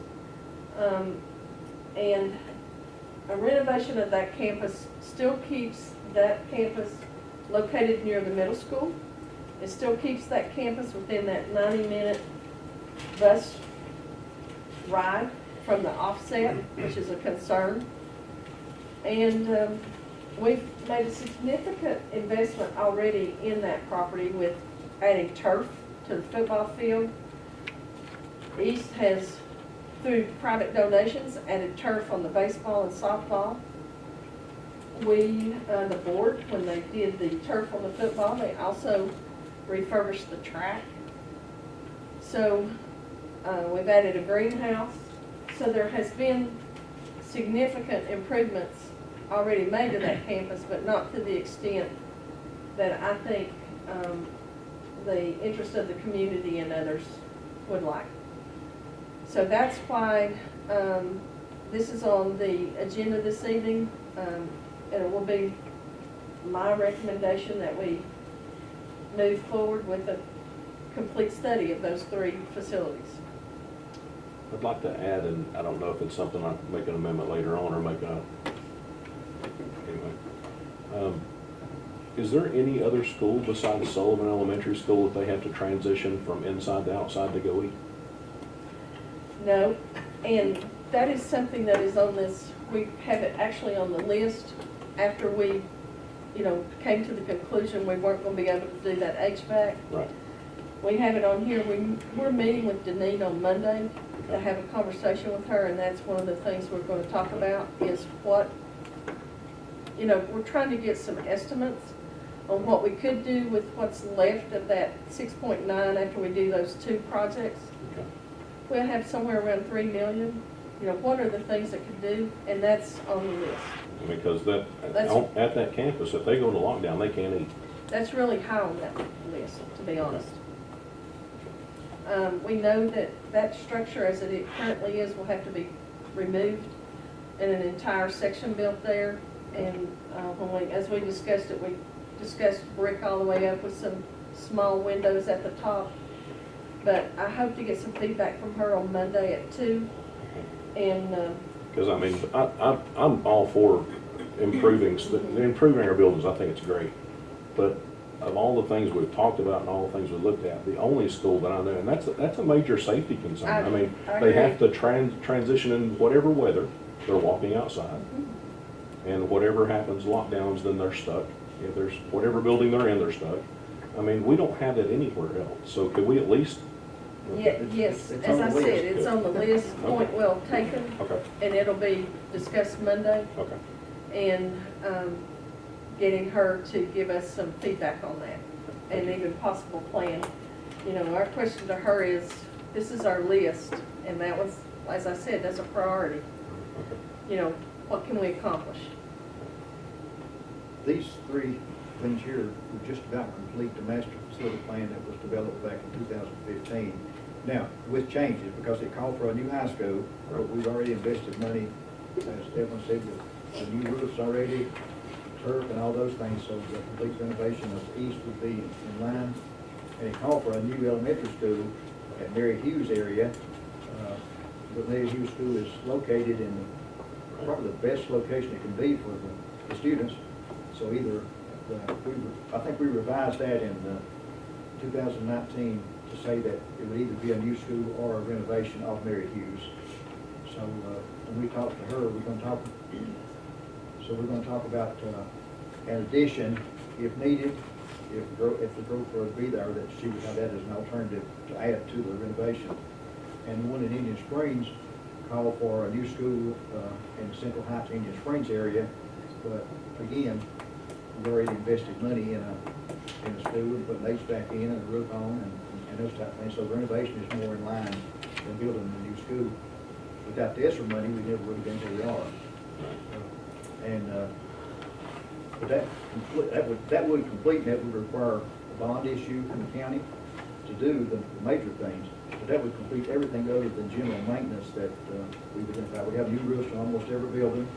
Speaker 6: And a renovation of that campus still keeps that campus located near the middle school. It still keeps that campus within that 90-minute bus ride from the offset, which is a concern. And we've made a significant investment already in that property with adding turf to the football field. East has, through private donations, added turf on the baseball and softball. We, the board, when they did the turf on the football, they also refurbished the track. So we've added a greenhouse. So there has been significant improvements already made to that campus, but not to the extent that I think the interest of the community and others would like. So that's why this is on the agenda this evening. And it will be my recommendation that we move forward with a complete study of those three facilities.
Speaker 5: I'd like to add, and I don't know if it's something I can make an amendment later on or make anyway. Is there any other school besides Sullivan Elementary School that they have to transition from inside to outside to BOE?
Speaker 6: No, and that is something that is on this, we have it actually on the list after we, came to the conclusion we weren't going to be able to do that HVAC.
Speaker 5: Right.
Speaker 6: We have it on here. We're meeting with Deneen on Monday to have a conversation with her, and that's one of the things we're going to talk about is what, we're trying to get some estimates on what we could do with what's left of that 6.9 after we do those two projects.
Speaker 5: Okay.
Speaker 6: We'll have somewhere around $3 million. What are the things that could do, and that's on the list.
Speaker 5: Because at that campus, if they go to lockdown, they can't eat.
Speaker 6: That's really high on that list, to be honest. We know that that structure as it currently is will have to be removed and an entire section built there. And as we discussed it, we discussed brick all the way up with some small windows at the top. But I hope to get some feedback from her on Monday at 2. And
Speaker 5: because I'm all for improving our buildings. I think it's great. But of all the things we've talked about and all the things we looked at, the only school that I know, and that's a major safety concern. They have to transition in whatever weather, they're walking outside. Mm-hmm. And whatever happens, lockdowns, then they're stuck. If there's whatever building they're in, they're stuck. We don't have that anywhere else. So could we at least?
Speaker 6: Yes, as I said, it's on the list, point well taken.
Speaker 5: Okay.
Speaker 6: And it'll be discussed Monday.
Speaker 5: Okay.
Speaker 6: And getting her to give us some feedback on that and even possible plan. Our question to her is, this is our list, and that was, as I said, that's a priority.
Speaker 5: Okay.
Speaker 6: What can we accomplish?
Speaker 2: These three things here would just about complete the master facility plan that was developed back in 2015. Now, with changes, because it called for a new high school, but we've already invested money, as Stephen said, with the new roofs already, turf and all those things, so the complete renovation of the east would be in line. And it called for a new elementary school at Mary Hughes area. The Mary Hughes School is located in probably the best location it can be for the students. So either, I think we revised that in 2019 to say that it would either be a new school or a renovation of Mary Hughes. So, when we talk to her, we're gonna talk about, an addition, if needed, if the growth were to be there, that she would have that as an alternative to add to the renovation. And the one in Indian Springs called for a new school, in the Central Heights, Indian Springs area, but again, we've already invested money in a school, and putting HVAC in and a roof on and those type of things, so renovation is more in line than building a new school. Without the ESSER money, we never would have been where we are. But that would complete, that would require a bond issue from the county to do the major things. But that would complete everything other than general maintenance that we've identified. We have new roofs on almost every building,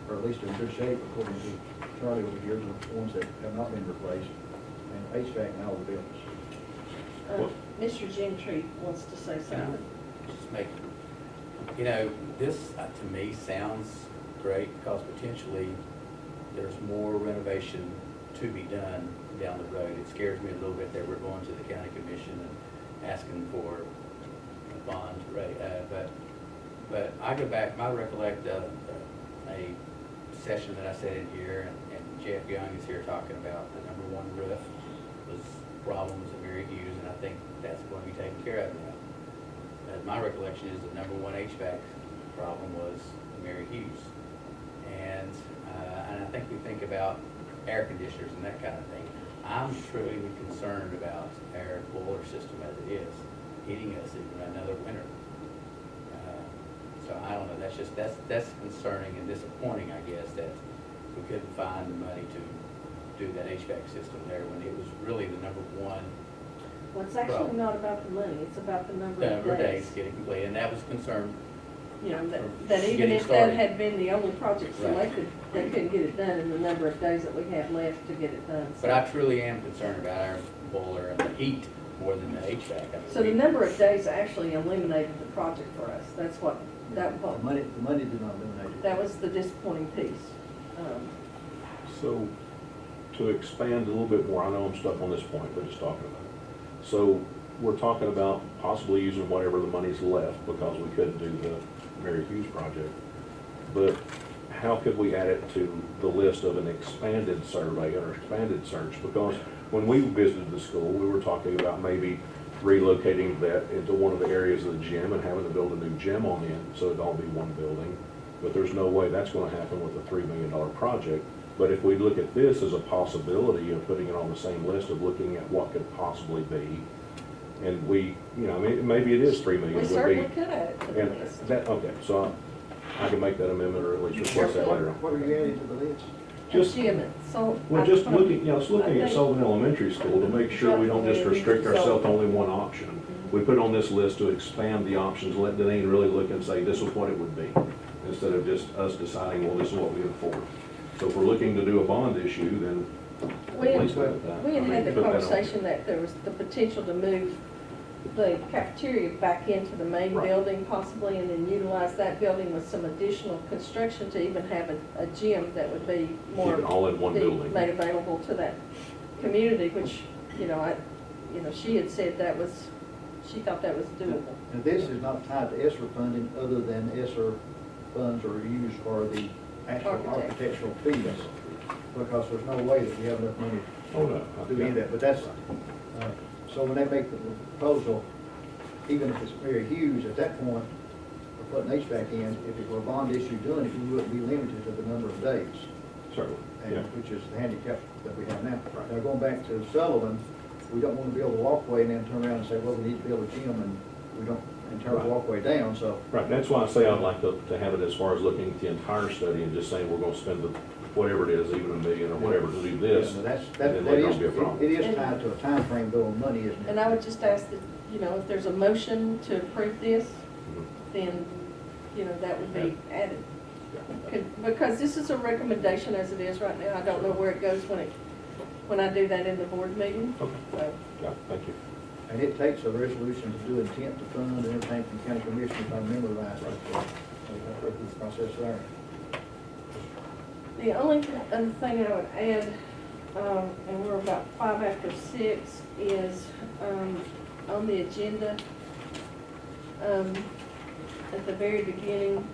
Speaker 2: or at least in good shape according to Charlie over here, the ones that have not been replaced, and HVAC in all the buildings.
Speaker 9: Mr. Gentry wants to say something.
Speaker 1: Just make, this to me sounds great because potentially there's more renovation to be done down the road. It scares me a little bit that we're going to the county commission and asking for a bond rate, but I go back, I recollect a session that I sat in here and Jeff Young is here talking about the #1 roof problems at Mary Hughes, and I think that's going to be taken care of now. My recollection is the #1 HVAC problem was Mary Hughes. And I think we think about air conditioners and that kind of thing. I'm truly concerned about our boiler system as it is, heating us even another winter. So I don't know, that's concerning and disappointing, I guess, that we couldn't find the money to do that HVAC system there when it was really the #1.
Speaker 9: Well, it's actually not about the money, it's about the number of days.
Speaker 1: Getting complete, and that was concerned.
Speaker 9: That even
Speaker 1: Getting
Speaker 9: if that
Speaker 1: started.
Speaker 9: had been the only project
Speaker 1: Right.
Speaker 9: selected, they couldn't get it done in the number of days that we have left to get it done.
Speaker 1: But I truly am concerned about our boiler and the heat more than the HVAC. I mean,
Speaker 9: So the number of days actually eliminated the project for us. That's what,
Speaker 2: The money did not eliminate it.
Speaker 9: that was the disappointing piece.
Speaker 5: So, to expand a little bit more, I know I'm stuck on this point, but just talking about it. So, we're talking about possibly using whatever the money's left because we couldn't do the Mary Hughes project. But how could we add it to the list of an expanded survey or expanded search? Because when we visited the school, we were talking about maybe relocating that into one of the areas of the gym and having to build a new gym on it, so it'd all be one building. But there's no way that's gonna happen with a $3 million project. But if we look at this as a possibility of putting it on the same list of looking at what could possibly be, and we, maybe it is $3 million.
Speaker 9: We certainly could add it to the
Speaker 5: And
Speaker 9: list.
Speaker 5: okay, so I can make that amendment or at least request that later on.
Speaker 2: What are you adding to the list?
Speaker 5: Just,
Speaker 9: Gym at
Speaker 5: well, just looking, just looking at Sullivan Elementary School to make sure we don't just restrict ourselves to only one option. We put on this list to expand the options, let Deneen really look and say, this is what it would be, instead of just us deciding, well, this is what we can afford. So if we're looking to do a bond issue, then
Speaker 9: We
Speaker 5: at
Speaker 9: had,
Speaker 5: least look at that.
Speaker 9: we had had the
Speaker 5: Put that on.
Speaker 9: conversation that there was the potential to move the cafeteria back into the main
Speaker 5: Right.
Speaker 9: building possibly, and then utilize that building with some additional construction to even have a gym that would be more.
Speaker 5: Keep it all in one
Speaker 9: be
Speaker 5: building.
Speaker 9: Made available to that community, which, she had said she thought that was doable.
Speaker 2: And this is not tied to ESSER funding other than ESSER funds are used for the actual architectural fees. Because there's no way that we have enough money
Speaker 5: Oh, no.
Speaker 2: to do any of that. But that's, so when they make the proposal, even if it's very huge, at that point, we're putting HVAC in, if it were a bond issue doing it, we wouldn't be limited to the number of days.
Speaker 5: Certainly,
Speaker 2: And,
Speaker 5: yeah.
Speaker 2: which is the handicap that we have now. Now, going back to Sullivan, we don't want to build a walkway and then turn around and say, well, we need to build a gym, and we don't, and tear the walkway down, so.
Speaker 5: Right, that's why I say I'd like to have it as far as looking at the entire study and just saying we're gonna spend whatever it is, even $1 million or whatever, to do this.
Speaker 2: Yeah, that's,
Speaker 5: and
Speaker 2: that
Speaker 5: then
Speaker 2: that
Speaker 5: later
Speaker 2: is,
Speaker 5: on be a problem.
Speaker 2: it is tied to a time frame though on money, isn't it?
Speaker 9: And I would just ask that, if there's a motion to approve this,
Speaker 5: Mhm.
Speaker 9: then, that would be added. Because this is a recommendation as it is right now. I don't know where it goes when I do that in the board meeting.
Speaker 5: Okay.
Speaker 9: So,
Speaker 5: Yeah, thank you.
Speaker 2: And it takes a resolution to do intent to fund and everything from county commission, if I remember right. So that's the process there.
Speaker 9: the only other thing I would add
Speaker 6: and we're about 6:05, is, on the agenda. At the very beginning,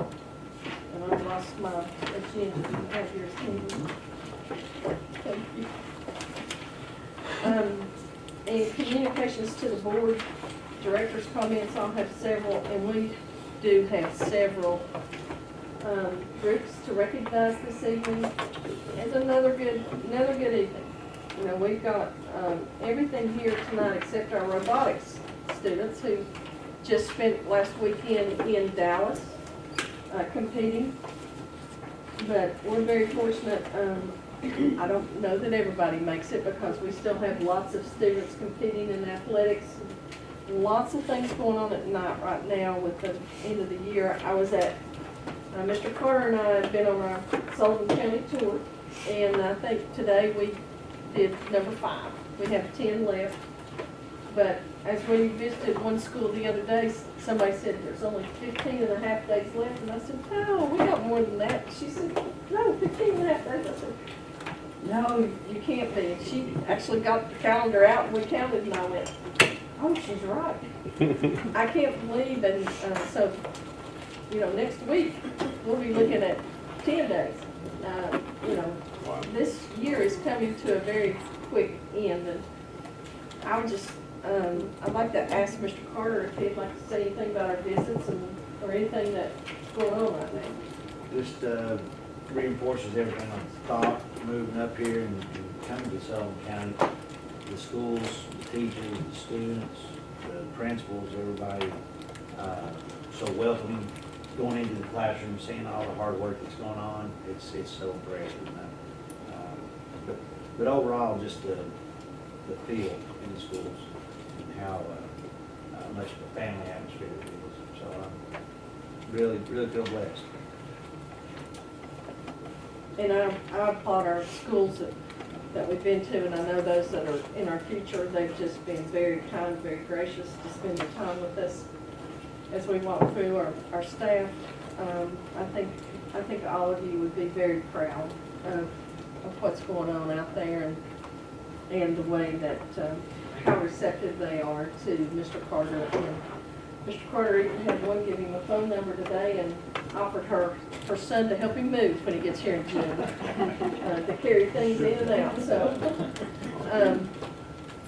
Speaker 6: and I've lost my agenda, have yours, Cindy. Thank you. And communications to the board, director's comments, I'll have several, and we do have several, groups to recognize this evening. It's another good evening. You know, we've got, everything here tonight except our robotics students who just spent last weekend in Dallas, competing. But we're very fortunate, I don't know that everybody makes it because we still have lots of students competing in athletics. Lots of things going on at night right now with the end of the year. I was at, Mr. Carter and I have been on our Sullivan County tour, and I think today we did number 5. We have 10 left. But as we visited one school the other day, somebody said there's only 15 and a half days left, and I said, no, we got more than that. She said, no, 15 and a half days. I said, no, you can't be. And she actually got the calendar out, and we counted, and I went, oh, she's right. I can't believe, and so, you know, next week, we'll be looking at 10 days. You know, this year is coming to a very quick end, and I would just, I'd like to ask Mr. Carter if he'd like to say anything about our visits and, or anything that's going on right now.
Speaker 14: Just reinforces everything I thought, moving up here and coming to Sullivan County. The schools, the teachers, the students, the principals, everybody, so welcoming, going into the classroom, seeing all the hard work that's going on. It's so impressive. But overall, just the feel in the schools and how much of a family atmosphere it is. So really feel blessed.
Speaker 6: And I applaud our schools that we've been to, and I know those that are in our future, they've just been very kind, very gracious to spend their time with us as we walk through our staff. I think all of you would be very proud of what's going on out there and the way that, how receptive they are to Mr. Carter. And Mr. Carter even had one give him a phone number today and offered her son to help him move when he gets here in June, to carry things in and out.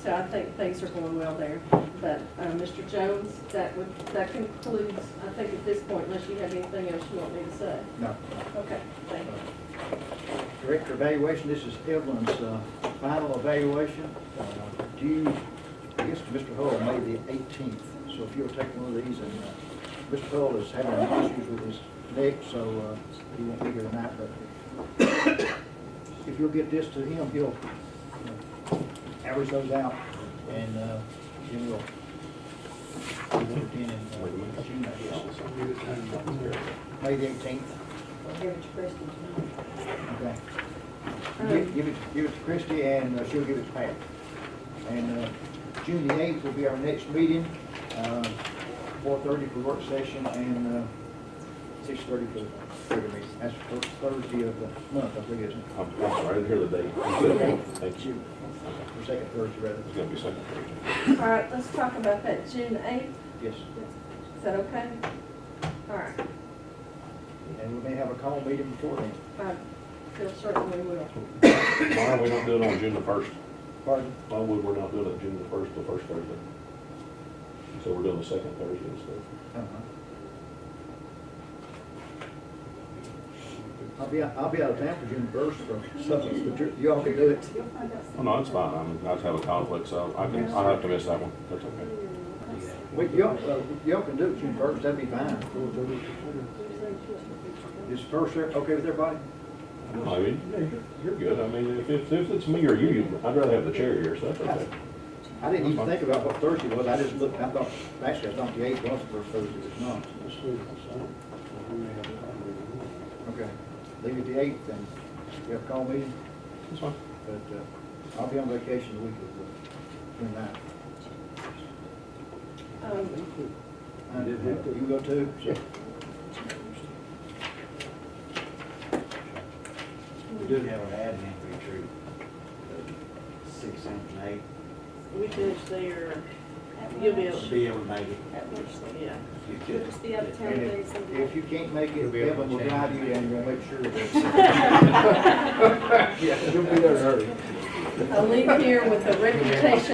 Speaker 6: So I think things are going well there. But Mr. Jones, that concludes, I think at this point, unless you have anything else you want me to say.
Speaker 2: No.
Speaker 6: Okay, thank you.
Speaker 2: Director evaluation, this is Evelyn's final evaluation, due, I guess, to Mr. Hull, May the 18th. So if you'll take one of these, and Mr. Hull is having issues with his neck, so he won't be here tonight, but if you'll get this to him, he'll average those out, and then we'll in June, I guess. May the 18th.
Speaker 8: Give it to Kristen tonight.
Speaker 2: Okay. Give it to Christie, and she'll give it to Pat. And June the 8th will be our next meeting, 4:30 for work session, and 6:30 for the regular meeting. That's the first Thursday of the month, I think, isn't it?
Speaker 5: I'm sorry, I didn't hear the date. Thank you.
Speaker 2: Or second Thursday, rather.
Speaker 5: It's gonna be second Thursday.
Speaker 6: All right, let's talk about that June 8th.
Speaker 2: Yes.
Speaker 6: Is that okay? All right.
Speaker 2: And we may have a call meeting before then.
Speaker 6: I feel certain we will.
Speaker 5: Why are we not doing it on June the 1st?
Speaker 2: Pardon?
Speaker 5: Why would we not doing it June the 1st, the first Thursday? So we're doing the second Thursday instead.
Speaker 2: I'll be out of town for June 1st for something, but you all can do it.
Speaker 5: Oh, no, it's fine. I just have a conflict, so I'll have to miss that one. That's okay.
Speaker 2: Y'all can do it June 1st, that'd be fine. Is first okay with everybody?
Speaker 5: I mean, you're good. I mean, if it's me or you, I'd rather have the chair here, so that's okay.
Speaker 2: I didn't even think about what Thursday was, I just looked, I thought the 8th was the first Thursday of this month. Okay, leave it the 8th, and we have a call meeting,
Speaker 5: That's fine.
Speaker 2: but I'll be on vacation the week of the 29th. You go too? Sure.
Speaker 14: We do have an admin retreat 6th, 7th, and 8th.
Speaker 9: We finish there, you'll be able to,
Speaker 14: Be able to make it.
Speaker 9: yeah.
Speaker 6: We'll just be out of town
Speaker 2: And
Speaker 6: days.
Speaker 2: if you can't make it, Evan will drive you and we'll make sure that.
Speaker 13: Yeah, you'll be there early.
Speaker 6: I leave here with a reputation